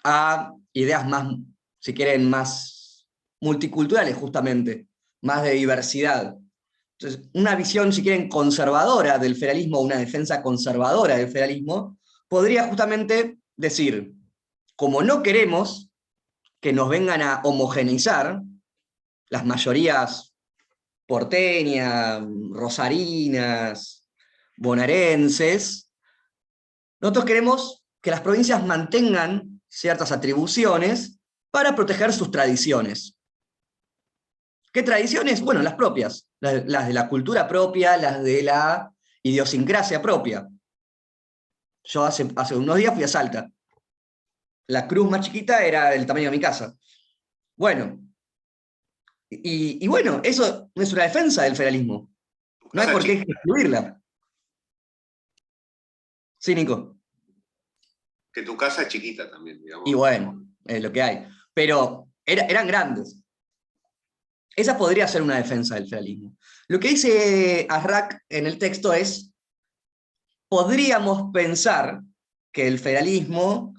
a ideas más, si quieren, más multiculturales justamente, más de diversidad. Entonces, una visión, si quieren, conservadora del federalismo, una defensa conservadora del federalismo, podría justamente decir, como no queremos que nos vengan a homogeneizar las mayorías porteñas, rosarinas, bonaerenses, nosotros queremos que las provincias mantengan ciertas atribuciones para proteger sus tradiciones. ¿Qué tradiciones? Bueno, las propias, las de la cultura propia, las de la idiosincrasia propia. Yo hace unos días fui a Salta. La cruz más chiquita era del tamaño de mi casa. Bueno, y bueno, eso no es una defensa del federalismo. No hay por qué excluirla. Sí, Nico. Que tu casa es chiquita también, digamos. Y bueno, es lo que hay. Pero eran grandes. Esa podría ser una defensa del federalismo. Lo que dice Arrak en el texto es, podríamos pensar que el federalismo,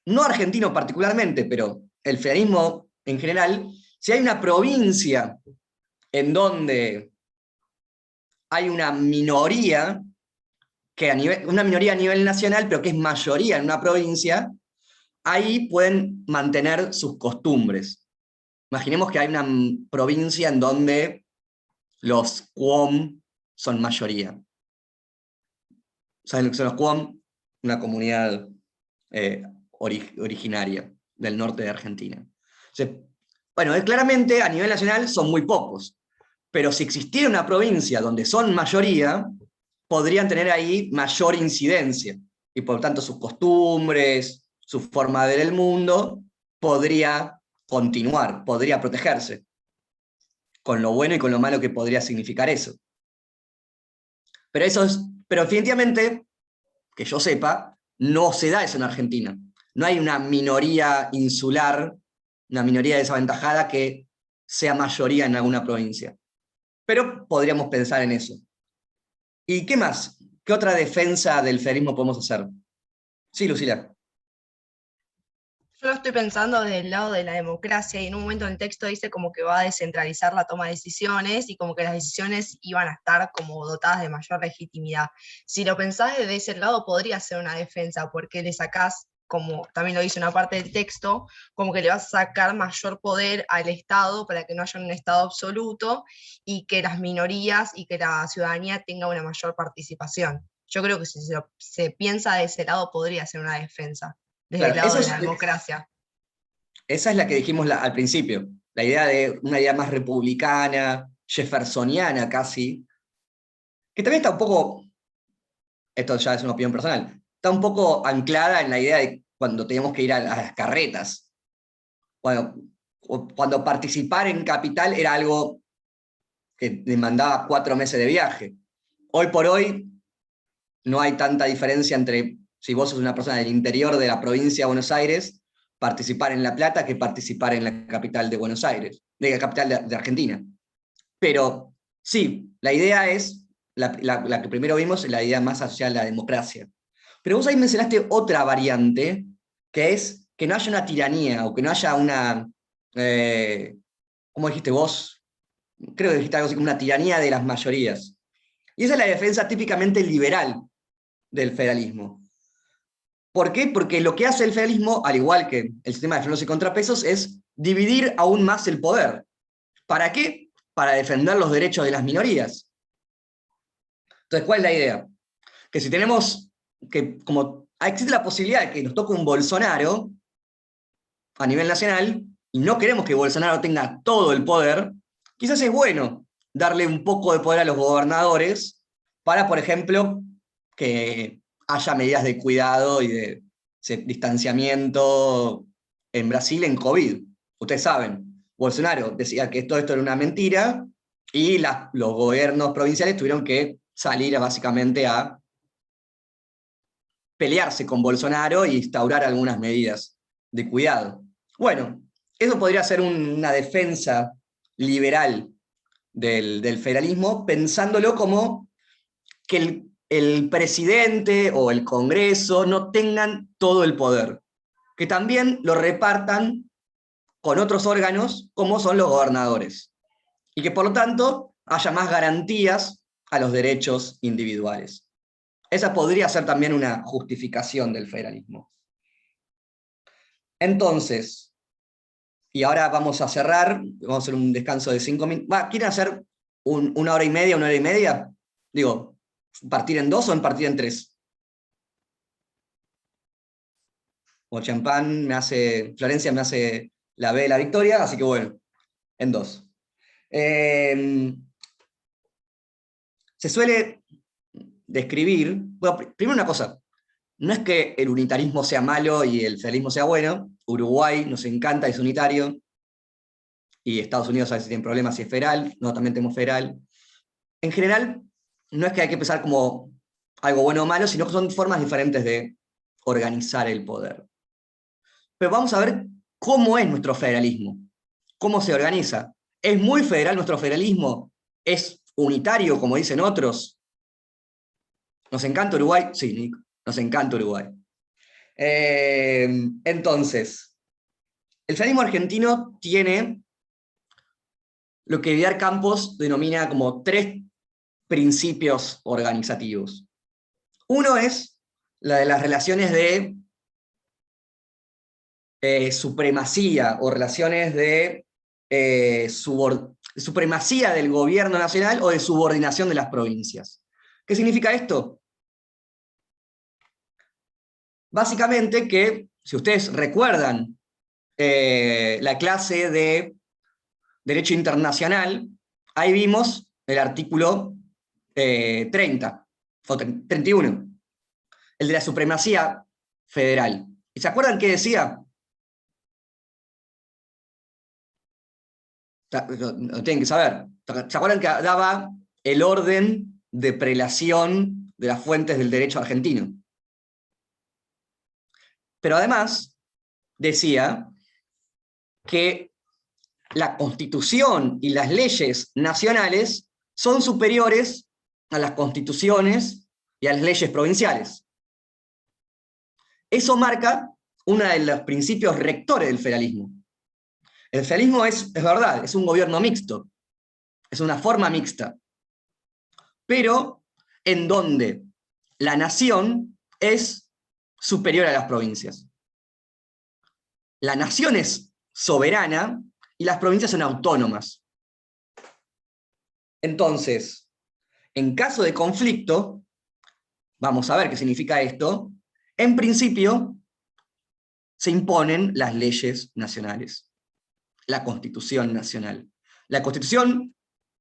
no argentino particularmente, pero el federalismo en general, si hay una provincia en donde hay una minoría, una minoría a nivel nacional, pero que es mayoría en una provincia, ahí pueden mantener sus costumbres. Imaginemos que hay una provincia en donde los Cuom son mayoría. ¿Saben lo que son los Cuom? Una comunidad originaria del norte de Argentina. Entonces, bueno, claramente a nivel nacional son muy pocos, pero si existiera una provincia donde son mayoría, podrían tener ahí mayor incidencia, y por tanto sus costumbres, su forma de ver el mundo, podría continuar, podría protegerse, con lo bueno y con lo malo que podría significar eso. Pero definitivamente, que yo sepa, no se da eso en Argentina. No hay una minoría insular, una minoría desaventajada que sea mayoría en alguna provincia. Pero podríamos pensar en eso. ¿Y qué más? ¿Qué otra defensa del federalismo podemos hacer? Sí, Lucila. Yo lo estoy pensando desde el lado de la democracia, y en un momento en el texto dice como que va a descentralizar la toma de decisiones y como que las decisiones iban a estar como dotadas de mayor legitimidad. Si lo pensás desde ese lado, podría ser una defensa, porque le sacás, como también lo dice una parte del texto, como que le vas a sacar mayor poder al Estado para que no haya un Estado absoluto y que las minorías y que la ciudadanía tenga una mayor participación. Yo creo que si se piensa de ese lado, podría ser una defensa desde el Claro, lado de la democracia. esa es la que dijimos al principio, la idea de una idea más republicana, jeffersoniana casi, que también está un poco, esto ya es una opinión personal, está un poco anclada en la idea de cuando teníamos que ir a las carretas. Cuando participar en Capital era algo que demandaba 4 meses de viaje. Hoy por hoy no hay tanta diferencia entre, si vos sos una persona del interior de la provincia de Buenos Aires, participar en La Plata que participar en la capital de Buenos Aires, de la capital de Argentina. Pero sí, la idea es, la que primero vimos, la idea más asociada a la democracia. Pero vos ahí mencionaste otra variante, que es que no haya una tiranía, o que no haya una, ¿cómo dijiste vos? Creo que dijiste algo así como una tiranía de las mayorías. Y esa es la defensa típicamente liberal del federalismo. ¿Por qué? Porque lo que hace el federalismo, al igual que el sistema de frenos y contrapesos, es dividir aún más el poder. ¿Para qué? Para defender los derechos de las minorías. Entonces, ¿cuál es la idea? Que si tenemos, que como existe la posibilidad de que nos toque un Bolsonaro a nivel nacional, y no queremos que Bolsonaro tenga todo el poder, quizás es bueno darle un poco de poder a los gobernadores para, por ejemplo, que haya medidas de cuidado y de distanciamiento en Brasil en COVID. Ustedes saben, Bolsonaro decía que todo esto era una mentira y los gobiernos provinciales tuvieron que salir básicamente a pelearse con Bolsonaro e instaurar algunas medidas de cuidado. Bueno, eso podría ser una defensa liberal del federalismo, pensándolo como que el presidente o el Congreso no tengan todo el poder, que también lo repartan con otros órganos como son los gobernadores, y que por lo tanto haya más garantías a los derechos individuales. Esa podría ser también una justificación del federalismo. Entonces, y ahora vamos a cerrar, vamos a hacer un descanso de 5 minutos. ¿Quieren hacer una hora y media, una hora y media? Digo, ¿partir en 2 o en partir en 3? O Champán Florencia me hace la B de la victoria, así que bueno, en 2. Se suele describir, bueno, primero una cosa, no es que el unitarismo sea malo y el federalismo sea bueno. Uruguay nos encanta, es unitario, y Estados Unidos a veces tiene problemas si es federal, nosotros también tenemos federal. En general, no es que hay que pensar como algo bueno o malo, sino que son formas diferentes de organizar el poder. Pero vamos a ver cómo es nuestro federalismo, cómo se organiza. ¿Es muy federal nuestro federalismo? ¿Es unitario, como dicen otros? ¿Nos encanta Uruguay? Sí, Nick, nos encanta Uruguay. Entonces, el federalismo argentino tiene lo que Vidar Campos denomina como 3 principios organizativos. Uno es la de las relaciones de supremacía o relaciones de supremacía del gobierno nacional o de subordinación de las provincias. ¿Qué significa esto? Básicamente que, si ustedes recuerdan la clase de Derecho Internacional, ahí vimos el artículo 30, o 31, el de la supremacía federal. ¿Y se acuerdan qué decía? Lo tienen que saber. ¿Se acuerdan que daba el orden de prelación de las fuentes del derecho argentino? Pero además decía que la Constitución y las leyes nacionales son superiores a las constituciones y a las leyes provinciales. Eso marca uno de los principios rectores del federalismo. El federalismo es verdad, es un gobierno mixto, es una forma mixta, pero en donde la nación es superior a las provincias. La nación es soberana y las provincias son autónomas. Entonces, en caso de conflicto, vamos a ver qué significa esto, en principio se imponen las leyes nacionales, la Constitución nacional. La Constitución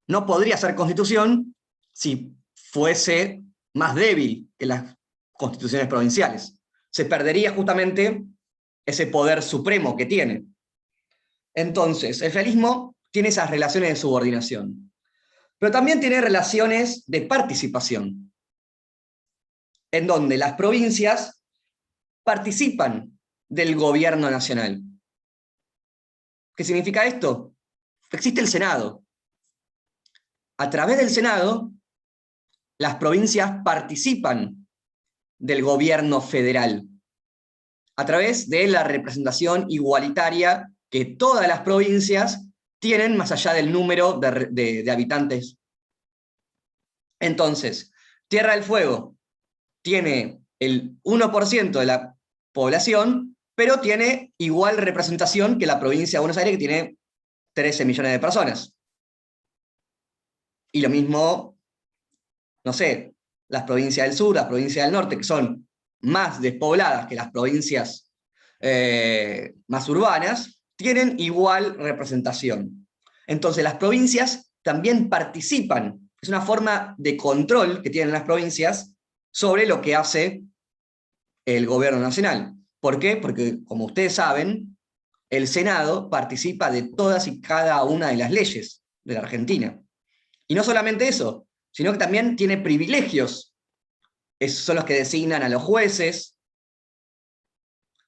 no podría ser Constitución si fuese más débil que las constituciones provinciales. Se perdería justamente ese poder supremo que tiene. Entonces, el federalismo tiene esas relaciones de subordinación, pero también tiene relaciones de participación, en donde las provincias participan del gobierno nacional. ¿Qué significa esto? Existe el Senado. A través del Senado, las provincias participan del gobierno federal, a través de la representación igualitaria que todas las provincias tienen más allá del número de habitantes. Entonces, Tierra del Fuego tiene el 1% de la población, pero tiene igual representación que la provincia de Buenos Aires, que tiene 13 millones de personas. Y lo mismo, no sé, las provincias del sur, las provincias del norte, que son más despobladas que las provincias más urbanas, tienen igual representación. Entonces las provincias también participan, es una forma de control que tienen las provincias sobre lo que hace el gobierno nacional. ¿Por qué? Porque, como ustedes saben, el Senado participa de todas y cada una de las leyes de la Argentina. Y no solamente eso, sino que también tiene privilegios. Son los que designan a los jueces,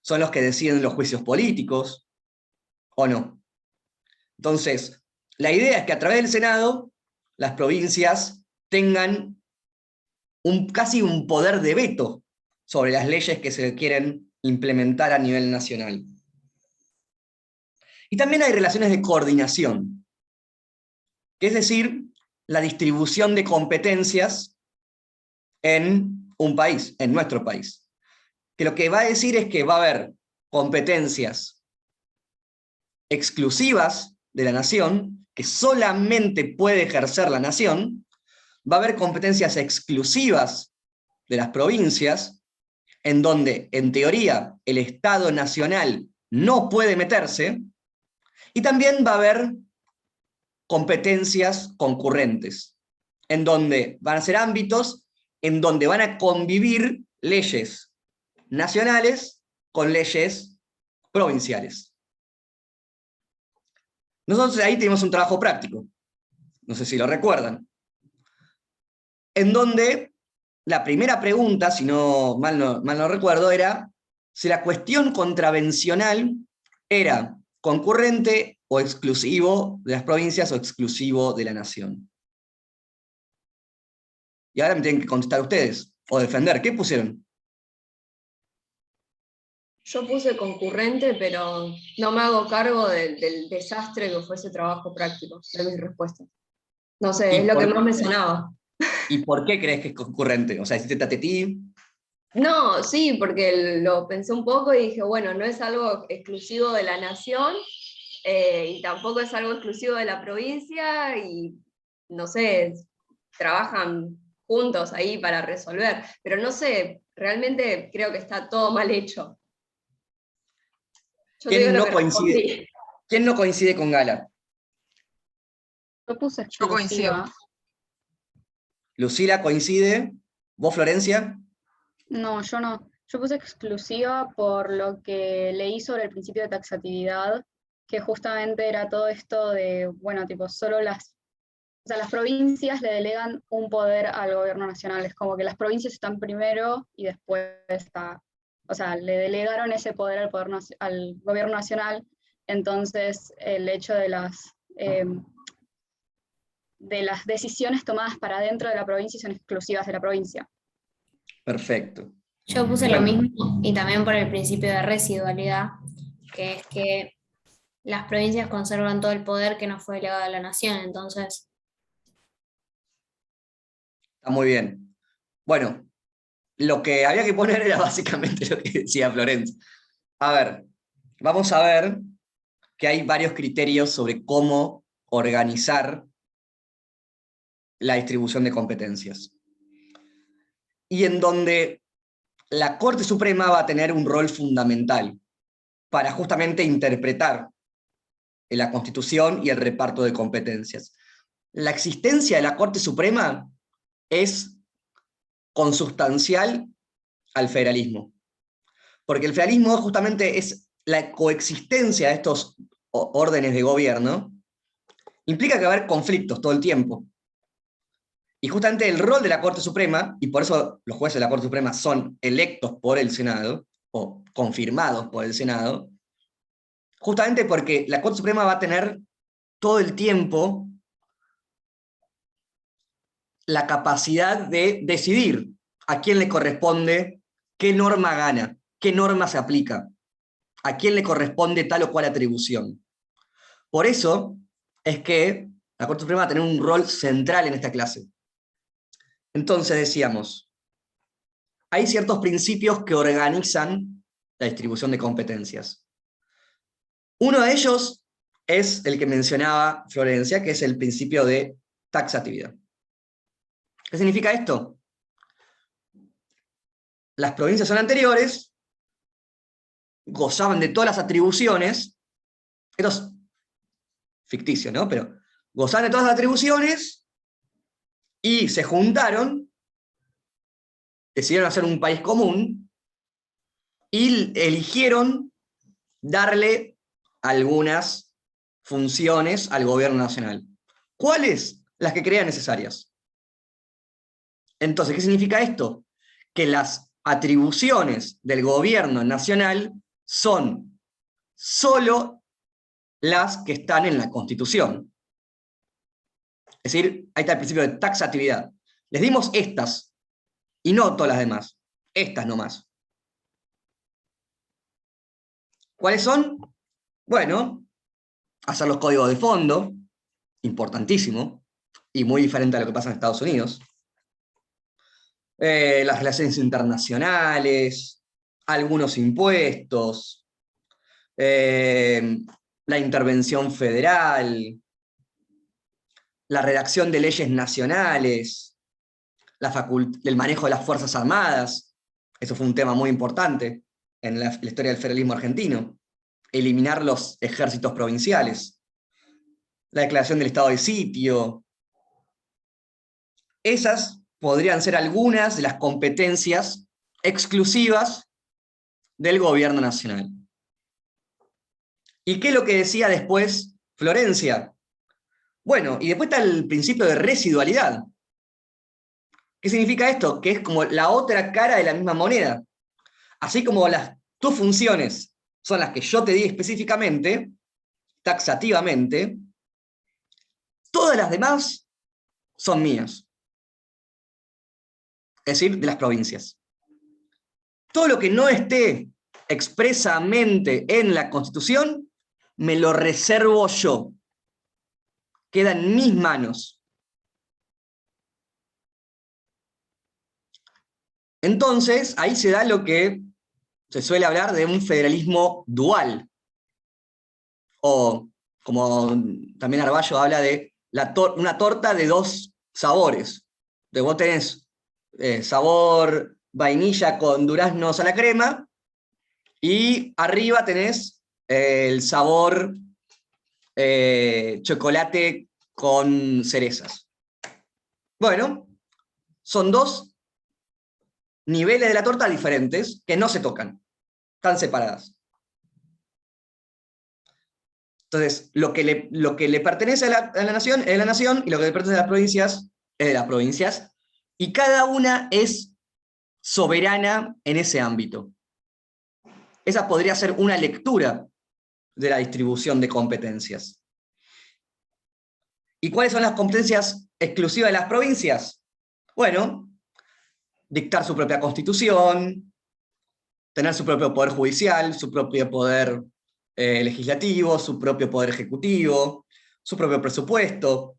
son los que deciden los juicios políticos, ¿o no? Entonces, la idea es que a través del Senado, las provincias tengan casi un poder de veto sobre las leyes que se quieren implementar a nivel nacional. Y también hay relaciones de coordinación, que es decir, la distribución de competencias en un país, en nuestro país. Que lo que va a decir es que va a haber competencias exclusivas de la nación, que solamente puede ejercer la nación, va a haber competencias exclusivas de las provincias, en donde, en teoría, el Estado nacional no puede meterse, y también va a haber competencias concurrentes, en donde van a ser ámbitos en donde van a convivir leyes nacionales con leyes provinciales. Nosotros ahí tenemos un trabajo práctico, no sé si lo recuerdan, en donde la primera pregunta, si mal no recuerdo, era si la cuestión contravencional era concurrente o exclusivo de las provincias o exclusivo de la nación. Y ahora me tienen que contestar ustedes, o defender. ¿Qué pusieron? Yo puse concurrente, pero no me hago cargo del desastre que fue ese trabajo práctico de mis respuestas. No sé, es lo que más me sonaba. ¿Y por qué crees que es concurrente? O sea, ¿hiciste tatetí? No, sí, porque lo pensé un poco y dije, bueno, no es algo exclusivo de la nación y tampoco es algo exclusivo de la provincia y, no sé, trabajan juntos ahí para resolver. Pero no sé, realmente creo que está todo mal hecho. Yo ¿Quién digo no lo que coincide? respondí. ¿Quién no coincide con Gala? Yo puse Yo coincido. exclusiva. ¿Lucila coincide? ¿Vos, Florencia? No, yo no. Yo puse exclusiva por lo que leí sobre el principio de taxatividad, que justamente era todo esto de, bueno, tipo, solo las provincias le delegan un poder al gobierno nacional. Es como que las provincias están primero y después está, o sea, le delegaron ese poder al gobierno nacional. Entonces, el hecho de las decisiones tomadas para dentro de la provincia son exclusivas de la provincia. Perfecto. Yo puse lo mismo y también por el principio de residualidad, que es que las provincias conservan todo el poder que nos fue delegado a la nación, entonces... Está muy bien. Bueno, lo que había que poner era básicamente lo que decía Florencia. A ver, vamos a ver que hay varios criterios sobre cómo organizar la distribución de competencias. Y en donde la Corte Suprema va a tener un rol fundamental para justamente interpretar la Constitución y el reparto de competencias. La existencia de la Corte Suprema es consustancial al federalismo, porque el federalismo justamente es la coexistencia de estos órdenes de gobierno, implica que va a haber conflictos todo el tiempo. Y justamente el rol de la Corte Suprema, y por eso los jueces de la Corte Suprema son electos por el Senado, o confirmados por el Senado, justamente porque la Corte Suprema va a tener todo el tiempo la capacidad de decidir a quién le corresponde, qué norma gana, qué norma se aplica, a quién le corresponde tal o cual atribución. Por eso es que la Corte Suprema va a tener un rol central en esta clase. Entonces decíamos, hay ciertos principios que organizan la distribución de competencias. Uno de ellos es el que mencionaba Florencia, que es el principio de taxatividad. ¿Qué significa esto? Las provincias son anteriores, gozaban de todas las atribuciones, esto es ficticio, ¿no? Pero gozaban de todas las atribuciones y se juntaron, decidieron hacer un país común y eligieron darle algunas funciones al gobierno nacional. ¿Cuáles? Las que crean necesarias. Entonces, ¿qué significa esto? Que las atribuciones del gobierno nacional son solo las que están en la Constitución. Es decir, ahí está el principio de taxatividad. Les dimos estas, y no todas las demás. Estas nomás. ¿Cuáles son? Bueno, hacer los códigos de fondo, importantísimo, y muy diferente a lo que pasa en Estados Unidos. Las relaciones internacionales, algunos impuestos, la intervención federal, la redacción de leyes nacionales, el manejo de las Fuerzas Armadas, eso fue un tema muy importante en la historia del federalismo argentino, eliminar los ejércitos provinciales, la declaración del estado de sitio. Esas podrían ser algunas de las competencias exclusivas del gobierno nacional. ¿Y qué es lo que decía después Florencia? Bueno, y después está el principio de residualidad. ¿Qué significa esto? Que es como la otra cara de la misma moneda. Así como tus funciones son las que yo te di específicamente, taxativamente, todas las demás son mías. Es decir, de las provincias. Todo lo que no esté expresamente en la Constitución, me lo reservo yo. Queda en mis manos. Entonces, ahí se da lo que se suele hablar de un federalismo dual. O, como también Arballo habla de una torta de dos sabores. Entonces vos tenés sabor vainilla con duraznos a la crema, y arriba tenés el sabor chocolate con cerezas. Bueno, son dos niveles de la torta diferentes que no se tocan, están separadas. Entonces, lo que le pertenece a la nación es de la nación, y lo que le pertenece a las provincias es de las provincias, y cada una es soberana en ese ámbito. Esa podría ser una lectura de la distribución de competencias. ¿Y cuáles son las competencias exclusivas de las provincias? Bueno, dictar su propia constitución, tener su propio poder judicial, su propio poder legislativo, su propio poder ejecutivo, su propio presupuesto,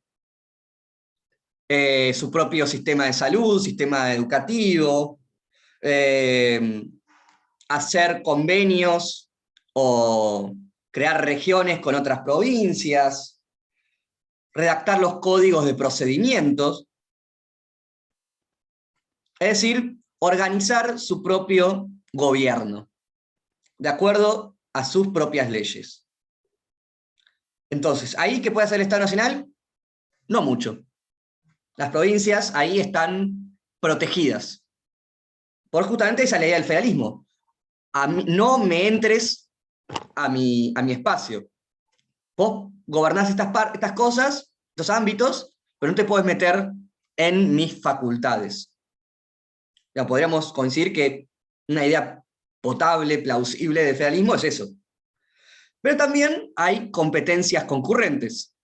su propio sistema de salud, sistema educativo, hacer convenios o crear regiones con otras provincias, redactar los códigos de procedimientos, es decir, organizar su propio gobierno, de acuerdo a sus propias leyes. Entonces, ¿ahí qué puede hacer el Estado Nacional? No mucho. Las provincias ahí están protegidas por justamente esa ley del federalismo. No me entres a mi espacio. Vos gobernás estas cosas, estos ámbitos, pero no te puedes meter en mis facultades. Ya podríamos coincidir que una idea potable, plausible de federalismo es eso. Pero también hay competencias concurrentes.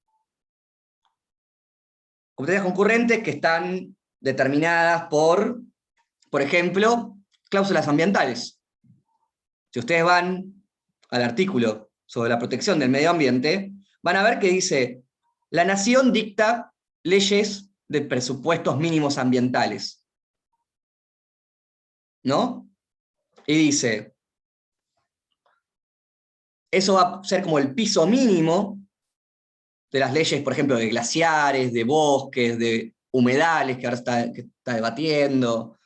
Competencias concurrentes que están determinadas por ejemplo, cláusulas ambientales. Si ustedes van al artículo sobre la protección del medio ambiente, van a ver que dice, la nación dicta leyes de presupuestos mínimos ambientales. ¿No? Y dice, eso va a ser como el piso mínimo de las leyes, por ejemplo, de glaciares, de bosques, de humedales, que ahora que está debatiendo,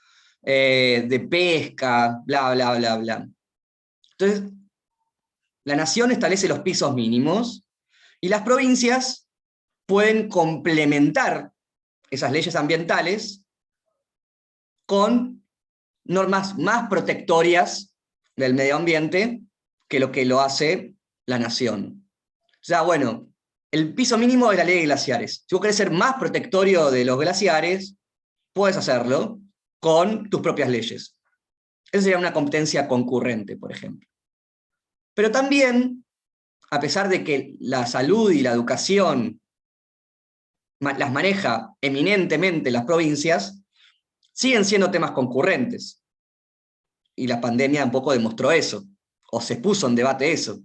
de pesca, bla, bla, bla, bla. Entonces, la nación establece los pisos mínimos y las provincias pueden complementar esas leyes ambientales con normas más protectorias del medio ambiente que lo hace la nación. O sea, bueno, el piso mínimo de la ley de glaciares. Si vos querés ser más protectorio de los glaciares, puedes hacerlo con tus propias leyes. Esa sería una competencia concurrente, por ejemplo. Pero también, a pesar de que la salud y la educación las maneja eminentemente las provincias, siguen siendo temas concurrentes. Y la pandemia un poco demostró eso, o se puso en debate eso.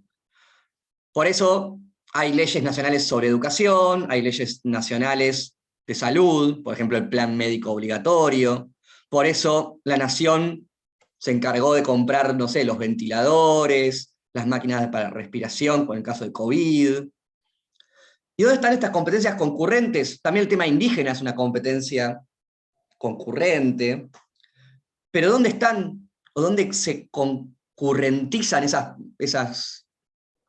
Por eso hay leyes nacionales sobre educación, hay leyes nacionales de salud, por ejemplo el plan médico obligatorio. Por eso la nación se encargó de comprar, no sé, los ventiladores, las máquinas para respiración, con el caso de COVID. ¿Y dónde están estas competencias concurrentes? También el tema indígena es una competencia concurrente. Pero ¿dónde están o dónde se concurrentizan esas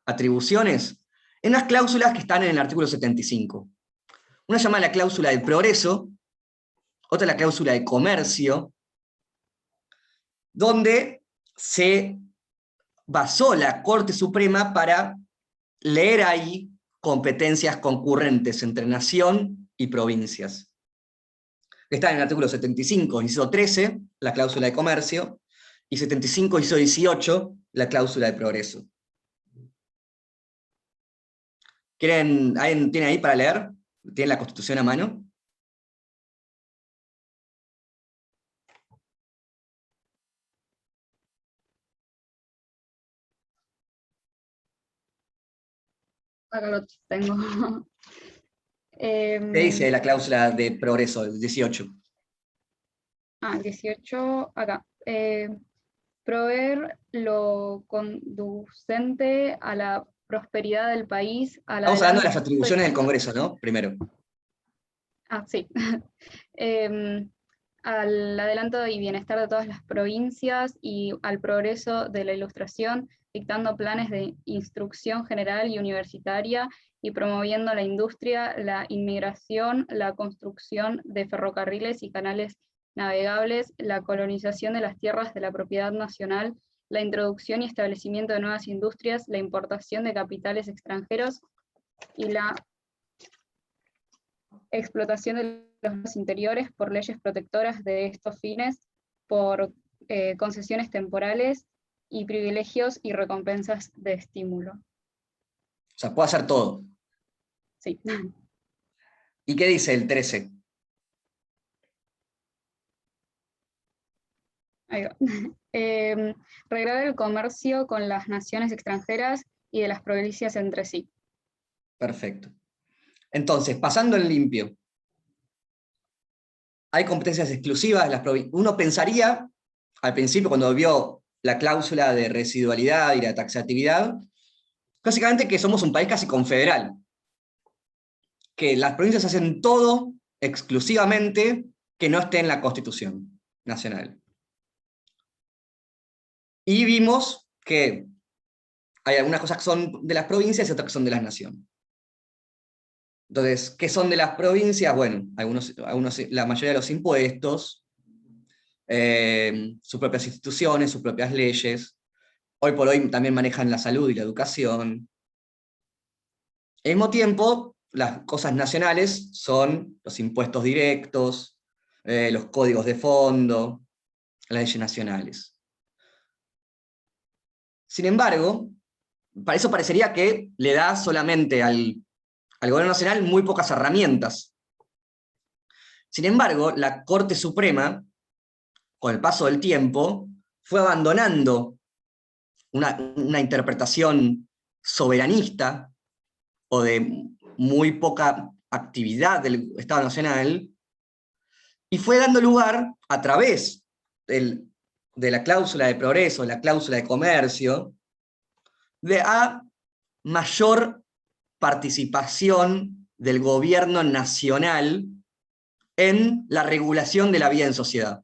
atribuciones? En las cláusulas que están en el artículo 75. Una se llama la cláusula de progreso, otra la cláusula de comercio, donde se basó la Corte Suprema para leer ahí competencias concurrentes entre nación y provincias. Está en el artículo 75, inciso 13, la cláusula de comercio, y 75, inciso 18, la cláusula de progreso. ¿Alguien tiene ahí para leer? ¿Tienen la Constitución a mano? Acá lo tengo. ¿Qué dice la cláusula de progreso, el 18? 18, acá. Proveer lo conducente a la prosperidad del país, a la Estamos hablando de las atribuciones del Congreso, ¿no? Primero. Sí. Al adelanto y bienestar de todas las provincias y al progreso de la Ilustración, dictando planes de instrucción general y universitaria y promoviendo la industria, la inmigración, la construcción de ferrocarriles y canales navegables, la colonización de las tierras de la propiedad nacional, la introducción y establecimiento de nuevas industrias, la importación de capitales extranjeros y la explotación de los interiores por leyes protectoras de estos fines, por concesiones temporales y privilegios y recompensas de estímulo. O sea, puede hacer todo. Sí. ¿Y qué dice el 13? Ahí va. Regular el comercio con las naciones extranjeras y de las provincias entre sí. Perfecto. Entonces, pasando en limpio, hay competencias exclusivas de las provincias. Uno pensaría, al principio, cuando vio la cláusula de residualidad y la taxatividad, básicamente que somos un país casi confederal, que las provincias hacen todo exclusivamente que no esté en la Constitución Nacional. Y vimos que hay algunas cosas que son de las provincias y otras que son de las naciones. Entonces, ¿qué son de las provincias? Bueno, la mayoría de los impuestos, sus propias instituciones, sus propias leyes. Hoy por hoy también manejan la salud y la educación. Al mismo tiempo, las cosas nacionales son los impuestos directos, los códigos de fondo, las leyes nacionales. Sin embargo, para eso parecería que le da solamente al Gobierno Nacional muy pocas herramientas. Sin embargo, la Corte Suprema, con el paso del tiempo, fue abandonando una interpretación soberanista o de muy poca actividad del Estado Nacional, y fue dando lugar, a través de la cláusula de progreso, la cláusula de comercio, a mayor participación del gobierno nacional en la regulación de la vida en sociedad.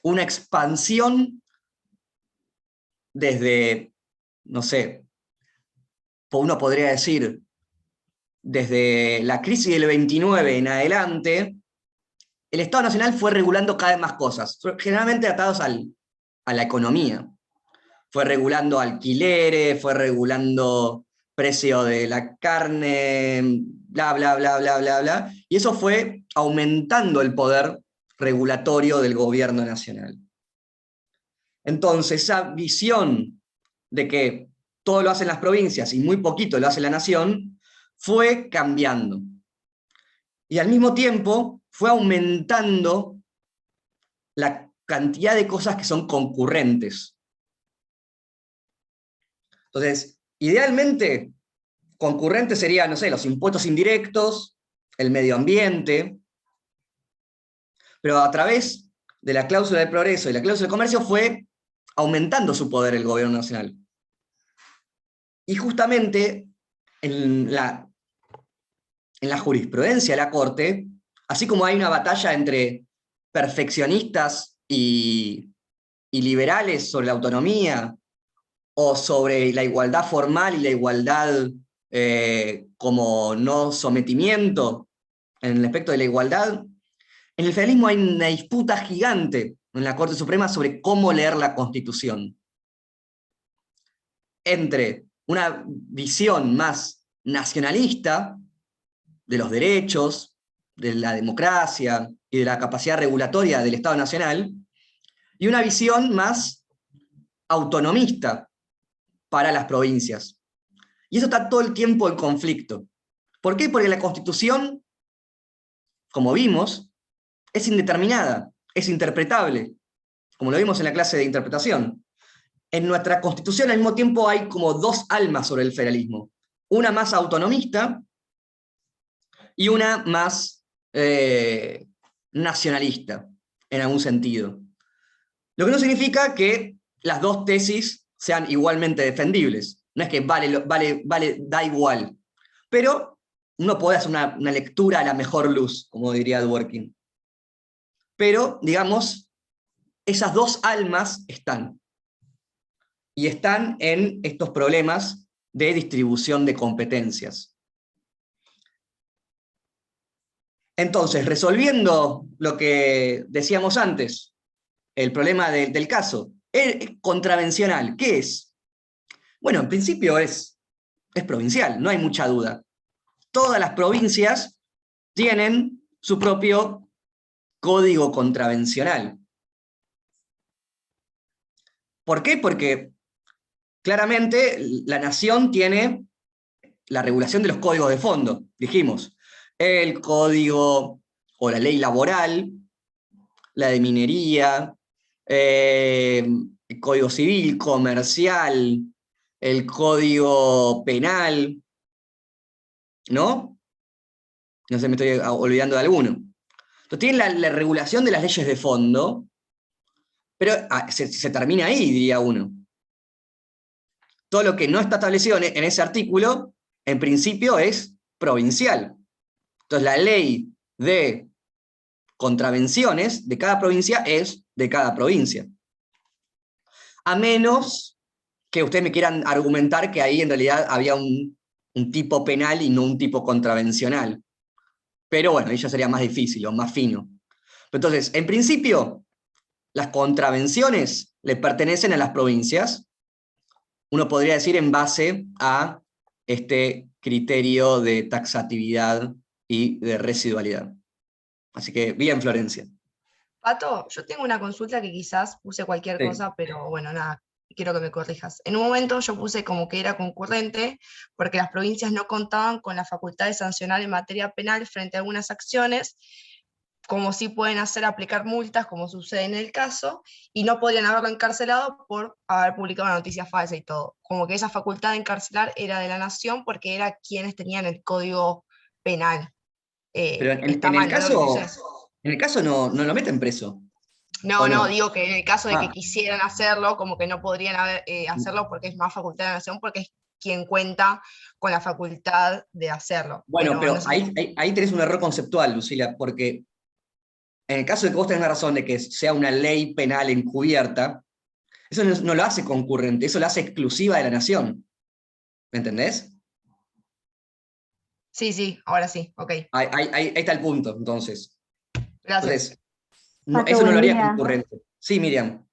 Una expansión desde, no sé, uno podría decir, desde la crisis del 29 en adelante, el Estado Nacional fue regulando cada vez más cosas, generalmente atados a la economía. Fue regulando alquileres, fue regulando precio de la carne, bla, bla, bla, bla, bla, bla, y eso fue aumentando el poder regulatorio del gobierno nacional. Entonces, esa visión de que todo lo hacen las provincias y muy poquito lo hace la nación, fue cambiando. Y al mismo tiempo fue aumentando la cantidad de cosas que son concurrentes. Entonces, idealmente, concurrentes serían, no sé, los impuestos indirectos, el medio ambiente, pero a través de la cláusula de progreso y la cláusula de comercio fue aumentando su poder el gobierno nacional. Y justamente en la jurisprudencia de la Corte, así como hay una batalla entre perfeccionistas y liberales sobre la autonomía, o sobre la igualdad formal y la igualdad como no sometimiento en el aspecto de la igualdad, en el federalismo hay una disputa gigante en la Corte Suprema sobre cómo leer la Constitución. Entre una visión más nacionalista de los derechos, de la democracia y de la capacidad regulatoria del Estado Nacional, y una visión más autonomista para las provincias. Y eso está todo el tiempo en conflicto. ¿Por qué? Porque la Constitución, como vimos, es indeterminada, es interpretable, como lo vimos en la clase de interpretación. En nuestra Constitución al mismo tiempo hay como dos almas sobre el federalismo. Una más autonomista y una más nacionalista, en algún sentido. Lo que no significa que las dos tesis sean igualmente defendibles. No es que da igual. Pero uno puede hacer una lectura a la mejor luz, como diría Dworkin. Pero, digamos, esas dos almas están. Y están en estos problemas de distribución de competencias. Entonces, resolviendo lo que decíamos antes, el problema del caso, contravencional, ¿qué es? Bueno, en principio es provincial, no hay mucha duda. Todas las provincias tienen su propio código contravencional. ¿Por qué? Porque claramente la nación tiene la regulación de los códigos de fondo, dijimos. El código o la ley laboral, la de minería, el código civil, comercial, el código penal, ¿no? No sé, me estoy olvidando de alguno. Entonces tienen la regulación de las leyes de fondo, pero se termina ahí, diría uno. Todo lo que no está establecido en ese artículo, en principio es provincial. Entonces la ley de contravenciones de cada provincia es de cada provincia. A menos que ustedes me quieran argumentar que ahí en realidad había un tipo penal y no un tipo contravencional. Pero bueno, ahí ya sería más difícil o más fino. Entonces, en principio, las contravenciones le pertenecen a las provincias. Uno podría decir en base a este criterio de taxatividad y de residualidad. Así que, bien, Florencia. Pato, yo tengo una consulta que quizás puse cualquier Sí. cosa, pero bueno, nada, quiero que me corrijas. En un momento yo puse como que era concurrente porque las provincias no contaban con la facultad de sancionar en materia penal frente a algunas acciones, como sí pueden hacer aplicar multas, como sucede en el caso, y no podrían haberlo encarcelado por haber publicado una noticia falsa y todo. Como que esa facultad de encarcelar era de la nación porque era quienes tenían el código penal. Pero Está mal, ¿no? Lo que puse. en el caso no lo meten preso. No, ¿O no, no? digo que en el caso de que Ah. quisieran hacerlo, como que no podrían hacerlo porque es más facultad de la nación, porque es quien cuenta con la facultad de hacerlo. Bueno, Pero no pero sé. ahí tenés un error conceptual, Lucila, porque en el caso de que vos tengas la razón de que sea una ley penal encubierta, eso no lo hace concurrente, eso lo hace exclusiva de la nación. ¿Me entendés? Sí, sí, ahora sí, ok. Ahí está el punto, entonces. Gracias. Entonces, Pato, eso no lo buen haría día. concurrente. Sí, Miriam.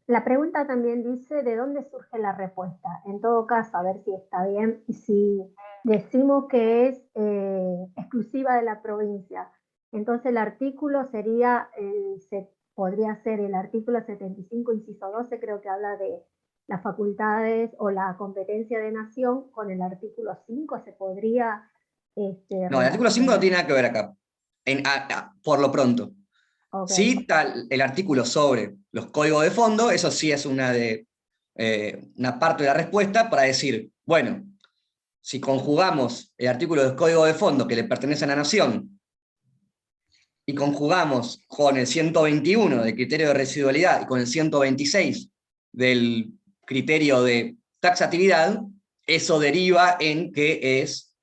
La pregunta también dice, ¿de dónde surge la respuesta? En todo caso, a ver si está bien, si decimos que es exclusiva de la provincia, entonces el artículo sería, podría ser el artículo 75, inciso 12, creo que habla de las facultades o la competencia de nación, con el artículo 5 se podría No, el artículo 5 no relacionar. tiene nada que ver acá, por lo pronto. Ok, Sí, tal, el artículo sobre los códigos de fondo, eso sí es una parte de la respuesta para decir, bueno, si conjugamos el artículo del código de fondo que le pertenece a la nación y conjugamos con el 121 del criterio de residualidad y con el 126 del criterio de taxatividad, eso deriva en que es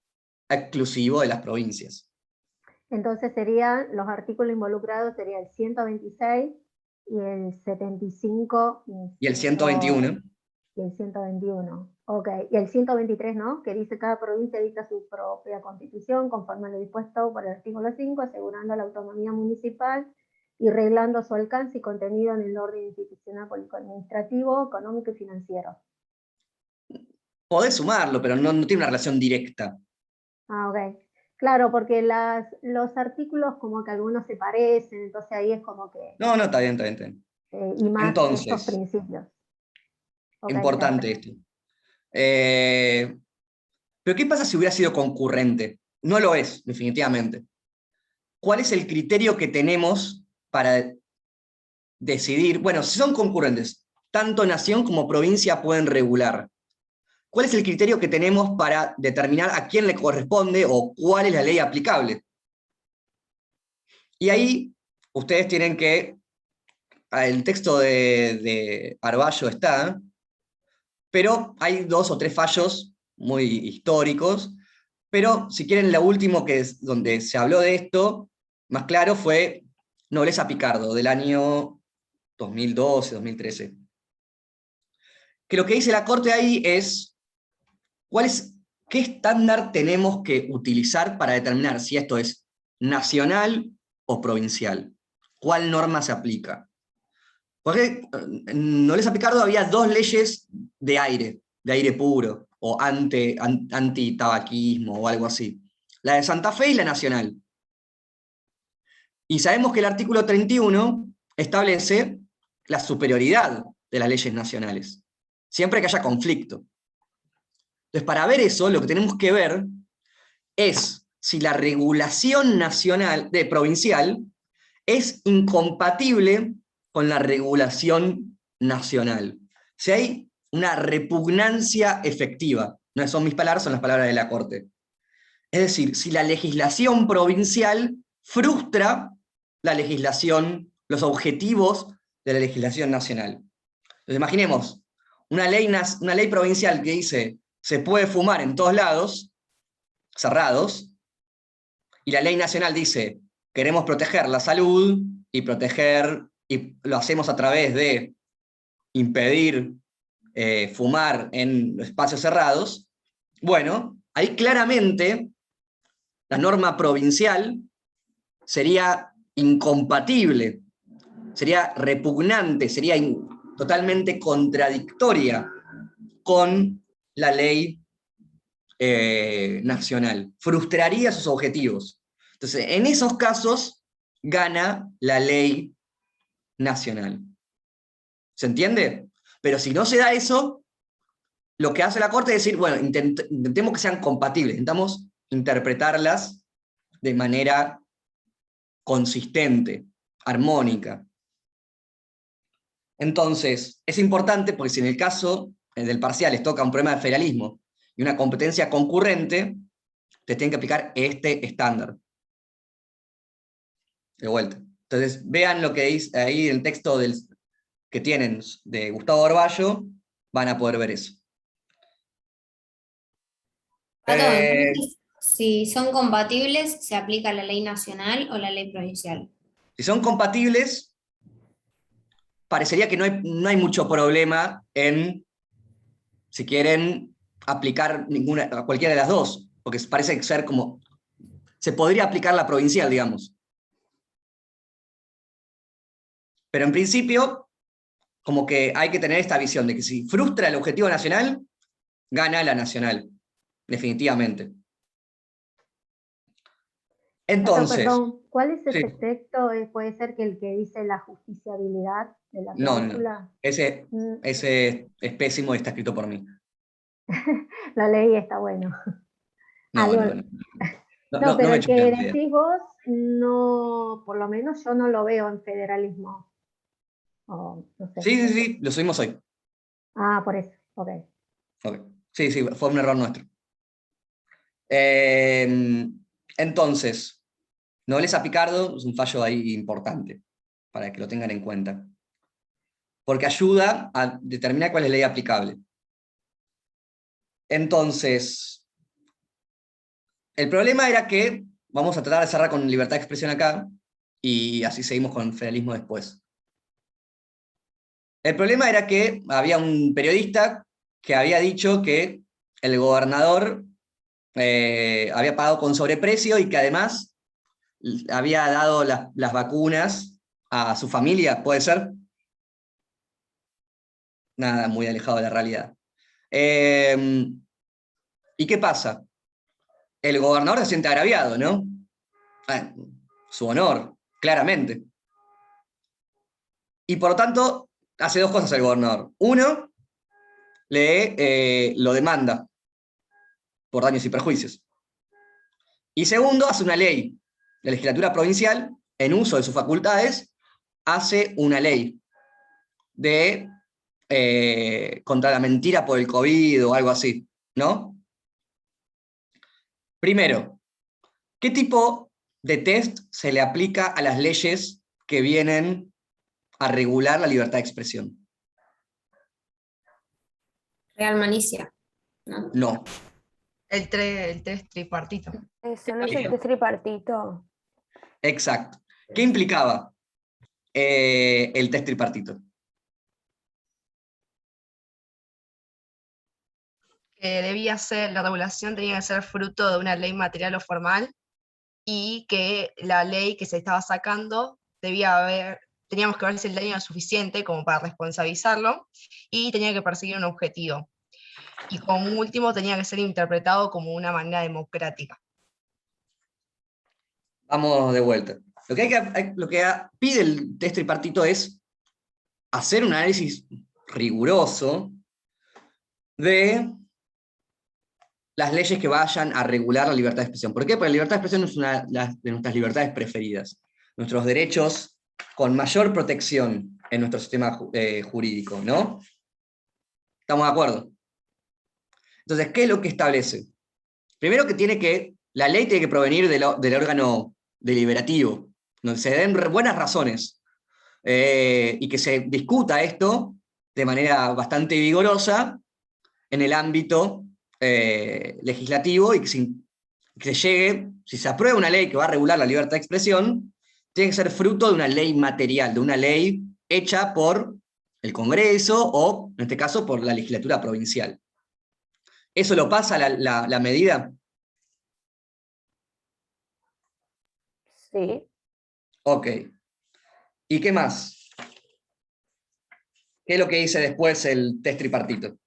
exclusivo de las provincias. entonces serían, los artículos involucrados serían el 126 y el 75 Y el 121, y el 121. Ok, y el 123, ¿no? Que dice cada provincia dicta su propia constitución conforme a lo dispuesto por el artículo 5, asegurando la autonomía municipal y reglando su alcance y contenido en el orden institucional, político, administrativo, económico y financiero. podés sumarlo, pero no tiene una relación directa. Ah, ok. Claro, porque los artículos como que algunos se parecen, entonces ahí es como que, No, está bien, está bien. y más estos Entonces, principios. Ok, gracias. importante esto. Pero ¿qué pasa si hubiera sido concurrente? No lo es, definitivamente. ¿Cuál es el criterio que tenemos para decidir? Bueno, si son concurrentes, tanto nación como provincia pueden regular. ¿Cuál es el criterio que tenemos para determinar a quién le corresponde o cuál es la ley aplicable? Y ahí ustedes tienen que, el texto de Arballo está, pero hay 2 o 3 fallos muy históricos, pero si quieren, lo último que es donde se habló de esto, más claro, fue Nobleza Picardo, del año 2012, 2013. Que lo que dice la Corte ahí es, ¿qué estándar tenemos que utilizar para determinar si esto es nacional o provincial? ¿Cuál norma se aplica? Porque en Nobleza Picardo había 2 leyes de aire puro, o anti-tabaquismo o algo así. La de Santa Fe y la nacional. Y sabemos que el artículo 31 establece la superioridad de las leyes nacionales, siempre que haya conflicto. Entonces, para ver eso, lo que tenemos que ver es si la regulación nacional, provincial, es incompatible con la regulación nacional. Si hay una repugnancia efectiva, no son mis palabras, son las palabras de la Corte. Es decir, si la legislación provincial frustra la legislación, los objetivos de la legislación nacional. Entonces, imaginemos una ley provincial que dice se puede fumar en todos lados, cerrados, y la ley nacional dice queremos proteger la salud y lo hacemos a través de impedir fumar en espacios cerrados. Bueno, ahí claramente la norma provincial sería incompatible, sería repugnante, sería totalmente contradictoria con la ley nacional, frustraría sus objetivos. Entonces, en esos casos, gana la ley nacional. ¿Se entiende? Pero si no se da eso, lo que hace la Corte es decir, bueno, intentemos que sean compatibles, intentamos interpretarlas de manera consistente, armónica. Entonces, es importante porque si en el caso del parcial les toca un problema de federalismo y una competencia concurrente, te tienen que aplicar este estándar. De vuelta. Entonces, vean lo que dice ahí el texto que tienen de Gustavo Orballo, van a poder ver eso. Pato, Eh, entonces, si son compatibles, ¿se aplica la ley nacional o la ley provincial? si son compatibles, parecería que no hay mucho problema en, si quieren, aplicar a cualquiera de las dos, porque parece ser como, se podría aplicar la provincial, digamos. Pero en principio, como que hay que tener esta visión de que si frustra el objetivo nacional, gana la nacional, definitivamente. Entonces, Perdón, ¿cuál es sí, ese texto? ¿Puede ser que el que dice la justiciabilidad de la no, película? ese Mm, es pésimo y está escrito por mí. Lo leí, está bueno. No, no, no, No, no pero me el choquea que la idea. decís vos, no, por lo menos yo no lo veo en federalismo. O, no sé. Sí, sí, sí, lo subimos hoy. Ah, por eso, ok. Ok. Sí, sí, fue un error nuestro. Entonces, nobleza Picardo es un fallo ahí importante, para que lo tengan en cuenta. Porque ayuda a determinar cuál es la ley aplicable. Entonces, el problema era que, vamos a tratar de cerrar con libertad de expresión acá, y así seguimos con el federalismo después. El problema era que había un periodista que había dicho que el gobernador había pagado con sobreprecio y que además había dado las vacunas a su familia, ¿puede ser? Nada, muy alejado de la realidad. ¿Y qué pasa? El gobernador se siente agraviado, ¿no? Su honor, claramente. Y por lo tanto, hace dos cosas el gobernador. Uno, lo demanda por daños y perjuicios. Y segundo, hace una ley. La legislatura provincial, en uso de sus facultades, hace una ley de contra la mentira por el COVID o algo así, ¿no? Primero, ¿qué tipo de test se le aplica a las leyes que vienen a regular la libertad de expresión? Real malicia, ¿no? No. El test tripartito. Eso no es el test tripartito. Exacto. ¿Qué implicaba el test tripartito? Que debía ser, la regulación tenía que ser fruto de una ley material o formal, y que la ley que se estaba sacando teníamos que ver si el daño era suficiente como para responsabilizarlo, y tenía que perseguir un objetivo. Y como último tenía que ser interpretado como una manera democrática. Vamos de vuelta. Lo que pide el test tripartito es hacer un análisis riguroso de las leyes que vayan a regular la libertad de expresión. ¿Por qué? Porque la libertad de expresión es una de nuestras libertades preferidas. Nuestros derechos con mayor protección en nuestro sistema jurídico, ¿no? ¿Estamos de acuerdo? Entonces, ¿qué es lo que establece? Primero que la ley tiene que provenir del órgano deliberativo, donde se den buenas razones, y que se discuta esto de manera bastante vigorosa en el ámbito legislativo, y que se llegue, si se aprueba una ley que va a regular la libertad de expresión, tiene que ser fruto de una ley material, de una ley hecha por el Congreso o, en este caso, por la legislatura provincial. ¿Eso lo pasa la medida? Sí. Ok. ¿Y qué más? ¿Qué es lo que dice después el test tripartito?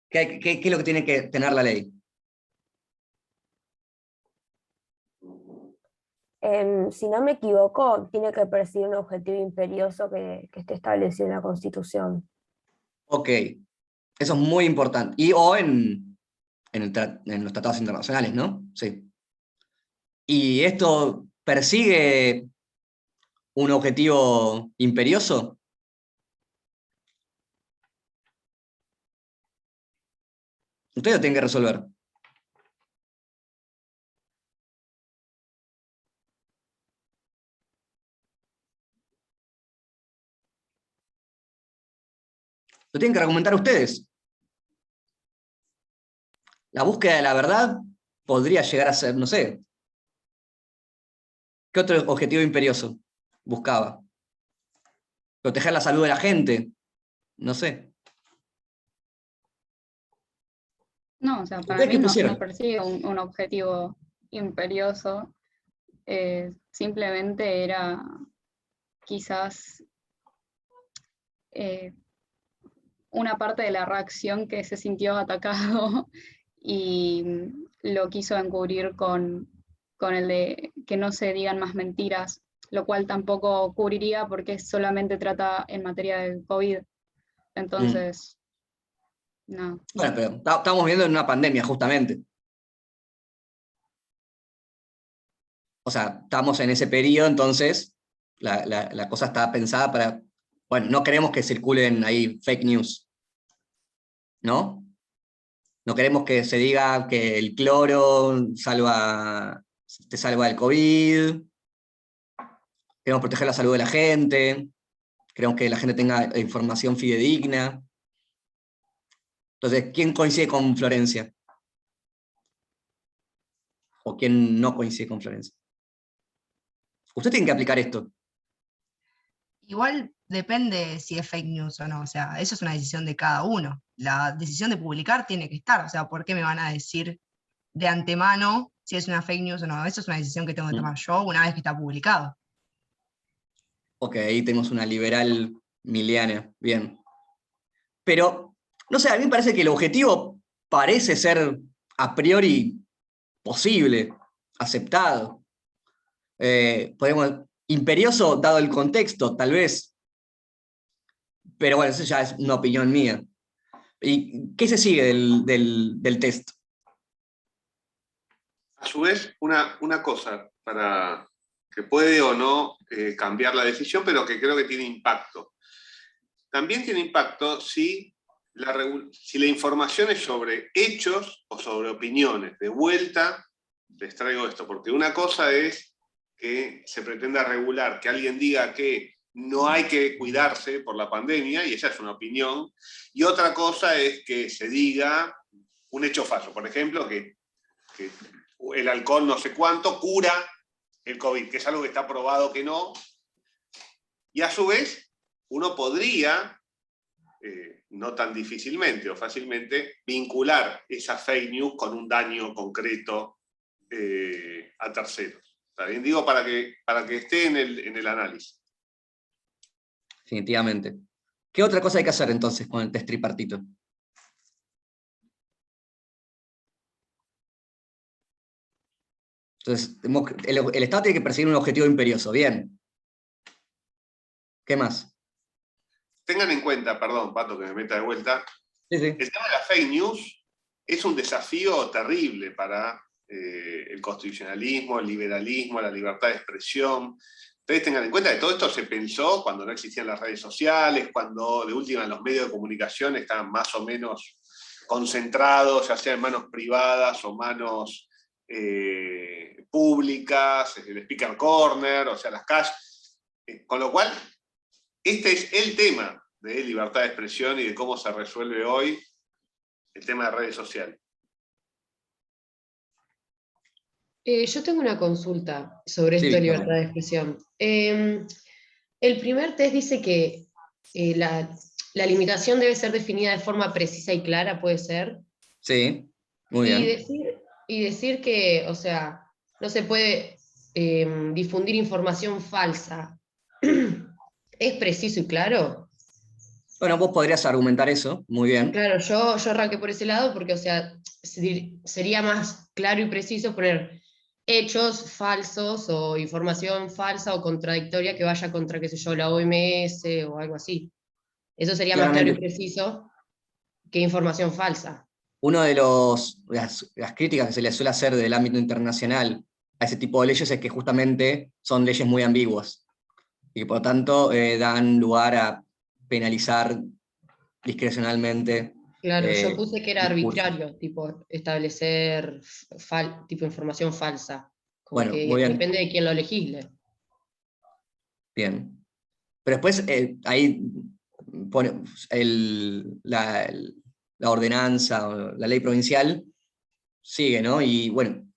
¿Qué es lo que tiene que tener la ley? Si no me equivoco, tiene que perseguir un objetivo imperioso que esté establecido en la Constitución. Ok, eso es muy importante. Y o en los tratados internacionales, ¿no? Sí. ¿Y esto persigue un objetivo imperioso? Ustedes lo tienen que resolver. Lo tienen que argumentar ustedes. La búsqueda de la verdad podría llegar a ser, no sé, ¿qué otro objetivo imperioso buscaba? Proteger la salud de la gente, no sé. No, o sea, para ¿Ustedes qué mí no pusieron? persigue un objetivo imperioso, simplemente era quizás una parte de la reacción que se sintió atacado y lo quiso encubrir con el de que no se digan más mentiras, lo cual tampoco cubriría porque solamente trata en materia del COVID. Entonces, no. Bueno, pero estamos viviendo en una pandemia, justamente. O sea, estamos en ese periodo, entonces la cosa está pensada para... Bueno, no queremos que circulen ahí fake news, ¿no? No queremos que se diga que el cloro te salva del COVID. Queremos proteger la salud de la gente. Queremos que la gente tenga información fidedigna. Entonces, ¿quién coincide con Florencia? ¿O quién no coincide con Florencia? Usted tiene que aplicar esto. Igual depende si es fake news o no, o sea, eso es una decisión de cada uno. La decisión de publicar tiene que estar, o sea, ¿por qué me van a decir de antemano si es una fake news o no? Eso es una decisión que tengo que tomar yo una vez que está publicado. Ok, ahí tenemos una liberal miliana, bien. Pero, no sé, a mí me parece que el objetivo parece ser a priori posible, aceptado. Imperioso dado el contexto, tal vez. Pero bueno, eso ya es una opinión mía. ¿Y qué se sigue del test? A su vez, una cosa para que puede o no cambiar la decisión, pero que creo que tiene impacto. También tiene impacto si la información es sobre hechos o sobre opiniones. De vuelta, les traigo esto, porque una cosa es que se pretenda regular, que alguien diga que no hay que cuidarse por la pandemia, y esa es una opinión, y otra cosa es que se diga un hecho falso, por ejemplo, que el alcohol no sé cuánto cura el COVID, que es algo que está probado que no, y a su vez uno podría, no tan difícilmente o fácilmente, vincular esa fake news con un daño concreto a terceros. ¿Está bien? Digo para que esté en el análisis. Definitivamente. ¿Qué otra cosa hay que hacer entonces con el test tripartito? Entonces, el Estado tiene que perseguir un objetivo imperioso. Bien. ¿Qué más? Tengan en cuenta, perdón, Pato, que me meta de vuelta, Sí, sí. el tema de la fake news es un desafío terrible para el constitucionalismo, el liberalismo, la libertad de expresión. Ustedes tengan en cuenta que todo esto se pensó cuando no existían las redes sociales, cuando de última los medios de comunicación estaban más o menos concentrados, ya sea en manos privadas o manos públicas, el speaker corner, o sea, las calles. Con lo cual, este es el tema de libertad de expresión y de cómo se resuelve hoy el tema de redes sociales. Yo tengo una consulta sobre esto de Victoria. libertad de expresión. El primer test dice que la limitación debe ser definida de forma precisa y clara, ¿puede ser? Sí, muy bien. Y decir que, o sea, no se puede difundir información falsa. ¿Es preciso y claro? Bueno, vos podrías argumentar eso, muy bien. Claro, yo arranqué por ese lado porque, o sea, sería más claro y preciso poner hechos falsos o información falsa o contradictoria que vaya contra, qué sé yo, la OMS o algo así. Eso sería más claro y Claramente. preciso que información falsa. Una de las críticas que se le suele hacer del ámbito internacional a ese tipo de leyes es que justamente son leyes muy ambiguas y que por lo tanto dan lugar a penalizar discrecionalmente. Claro, yo puse que era Discursos. arbitrario, tipo establecer tipo información falsa, como Bueno, que muy bien. depende de quién lo legisle. Bien. Pero después ahí pone la ordenanza o la ley provincial, sigue, ¿no? Y bueno,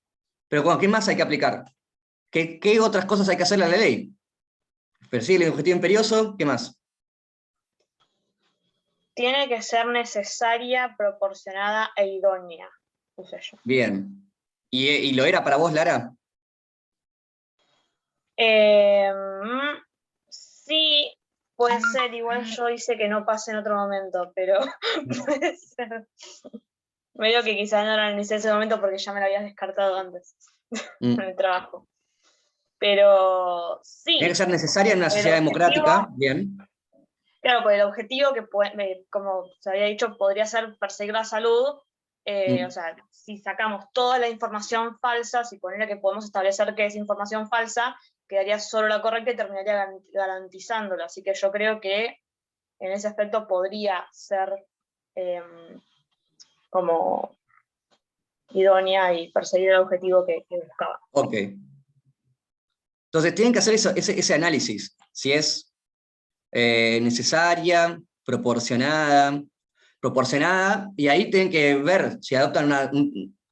pero ¿qué más hay que aplicar? ¿Qué otras cosas hay que hacerle a la ley? Persigue el objetivo imperioso, ¿qué más? Tiene que ser necesaria, proporcionada e idónea, puse yo. Bien. ¿Y lo era para vos, Lara? Sí, puede ser, igual yo hice que no pase en otro momento, pero puede ser. Medio que quizás no lo analicé en ese momento porque ya me lo habías descartado antes en el trabajo. Pero sí. Tiene que ser necesaria en una sociedad democrática, bien. Claro, pues el objetivo que, como se había dicho, podría ser perseguir la salud. O sea, si sacamos toda la información falsa, si ponele que podemos establecer que es información falsa, quedaría solo la correcta y terminaría garantizándola. Así que yo creo que en ese aspecto podría ser como idónea y perseguir el objetivo que buscaba. Ok. Entonces tienen que hacer ese análisis, si es necesaria, proporcionada, y ahí tienen que ver si adoptan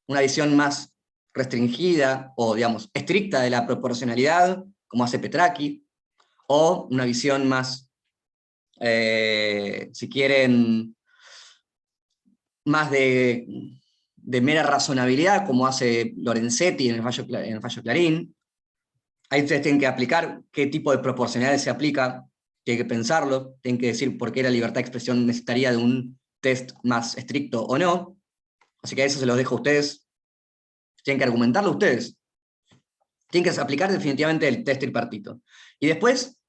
una visión más restringida o, digamos, estricta de la proporcionalidad, como hace Petracchi, o una visión más, si quieren, más de mera razonabilidad, como hace Lorenzetti en el fallo Clarín. Ahí ustedes tienen que aplicar qué tipo de proporcionalidad se aplica, tienen que pensarlo, tienen que decir por qué la libertad de expresión necesitaría de un test más estricto o no. Así que eso se los dejo a ustedes. Tienen que argumentarlo ustedes. Tienen que aplicar definitivamente el test tripartito. Y después,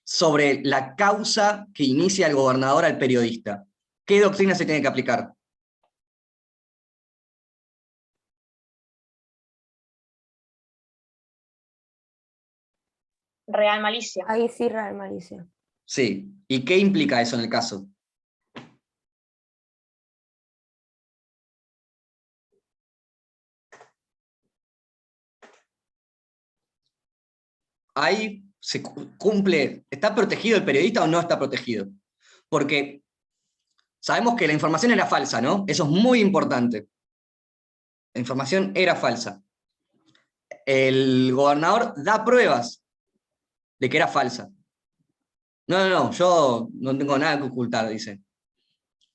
sobre la causa que inicia el gobernador al periodista. ¿Qué doctrina se tiene que aplicar? Real malicia. Ahí sí, real malicia. Sí. ¿Y qué implica eso en el caso? Ahí se cumple, ¿está protegido el periodista o no está protegido? Porque sabemos que la información era falsa, ¿no? Eso es muy importante. La información era falsa. El gobernador da pruebas de que era falsa. No, yo no tengo nada que ocultar, dice.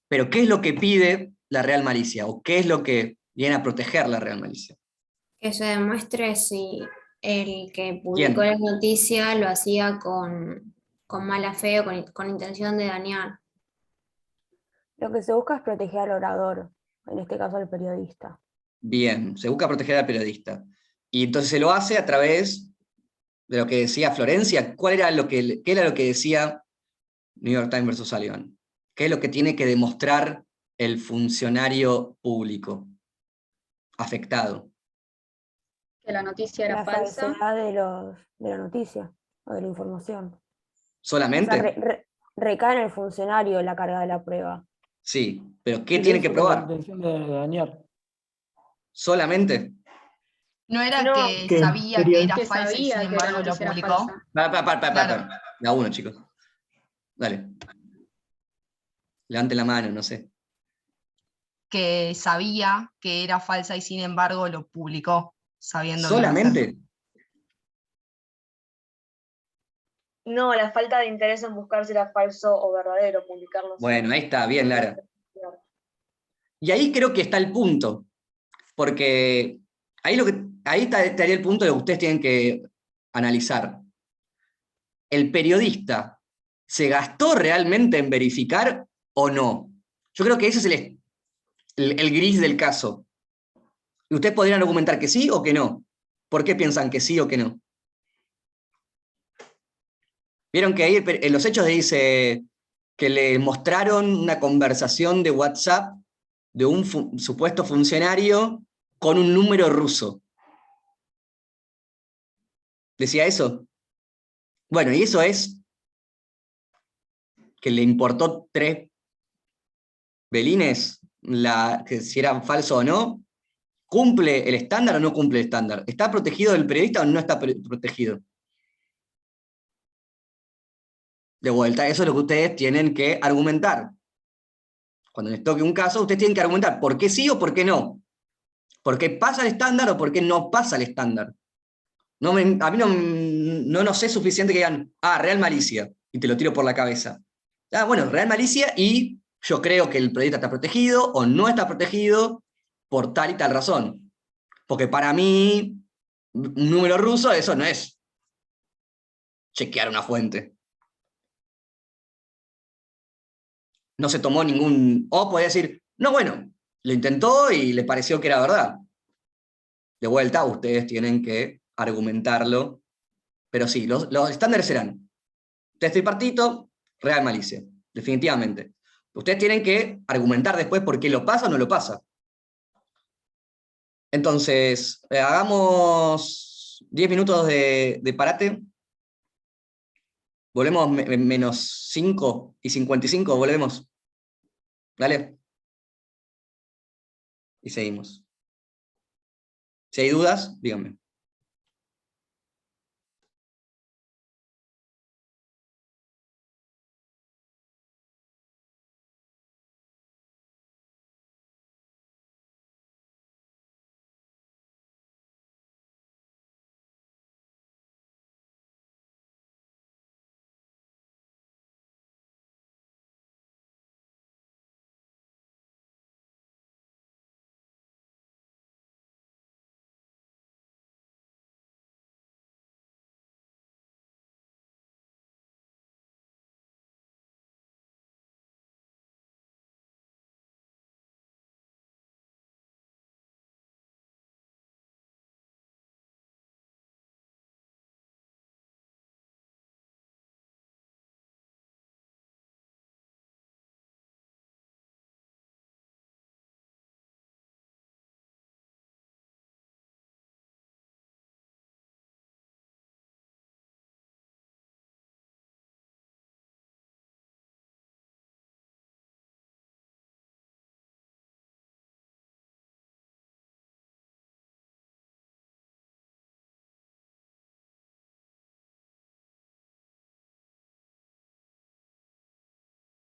Pero ¿qué es lo que pide la real malicia? ¿O qué es lo que viene a proteger la real malicia? Que se demuestre si el que publicó la noticia lo hacía con mala fe o con intención de dañar. Lo que se busca es proteger al orador, en este caso al periodista. Bien, se busca proteger al periodista. Y entonces se lo hace a través de lo que decía Florencia. ¿Qué era lo que decía New York Times versus Sullivan? ¿Qué es lo que tiene que demostrar el funcionario público afectado? Que la noticia era La falsa. falsedad de la noticia o de la información. ¿Solamente? O sea, recae en el funcionario la carga de la prueba. Sí, pero ¿qué tiene que probar? La intención de dañar. ¿Solamente? No era No, que sabía que era que falsa y sin sabía que la embargo lo noticia era publicó. falsa. Claro. La uno, chicos. Dale. Levante la mano, no sé. Que sabía que era falsa y sin embargo lo publicó, sabiendo que iba a ser. ¿Solamente? no, la falta de interés en buscar si era falso o verdadero, publicarlo. Bueno, ahí está, bien, Lara. Y ahí creo que está el punto, porque ahí estaría el punto de lo que ustedes tienen que analizar. ¿El periodista se gastó realmente en verificar o no? Yo creo que ese es el gris del caso. Y ustedes podrían argumentar que sí o que no. ¿Por qué piensan que sí o que no? Vieron que ahí en los hechos dice que le mostraron una conversación de WhatsApp de un supuesto funcionario con un número ruso. ¿Decía eso? Bueno, y eso es que le importó 3 belines que si era falso o no. ¿Cumple el estándar o no cumple el estándar? ¿Está protegido el periodista o no está protegido? De vuelta, eso es lo que ustedes tienen que argumentar. Cuando les toque un caso, ustedes tienen que argumentar por qué sí o por qué no. ¿Por qué pasa el estándar o por qué no pasa el estándar? A mí no nos es suficiente que digan, real malicia, y te lo tiro por la cabeza. Bueno, real malicia y yo creo que el periodista está protegido o no está protegido por tal y tal razón. Porque para mí, un número ruso, eso no es chequear una fuente. No se tomó ningún... O puede decir, no, bueno, lo intentó y le pareció que era verdad. De vuelta, ustedes tienen que argumentarlo. Pero sí, los estándares serán test tripartito, real malicia, definitivamente. Ustedes tienen que argumentar después por qué lo pasa o no lo pasa. Entonces, hagamos 10 minutos de parate. Volvemos menos 5 y 55, volvemos. Dale. Y seguimos. Si hay dudas, díganme.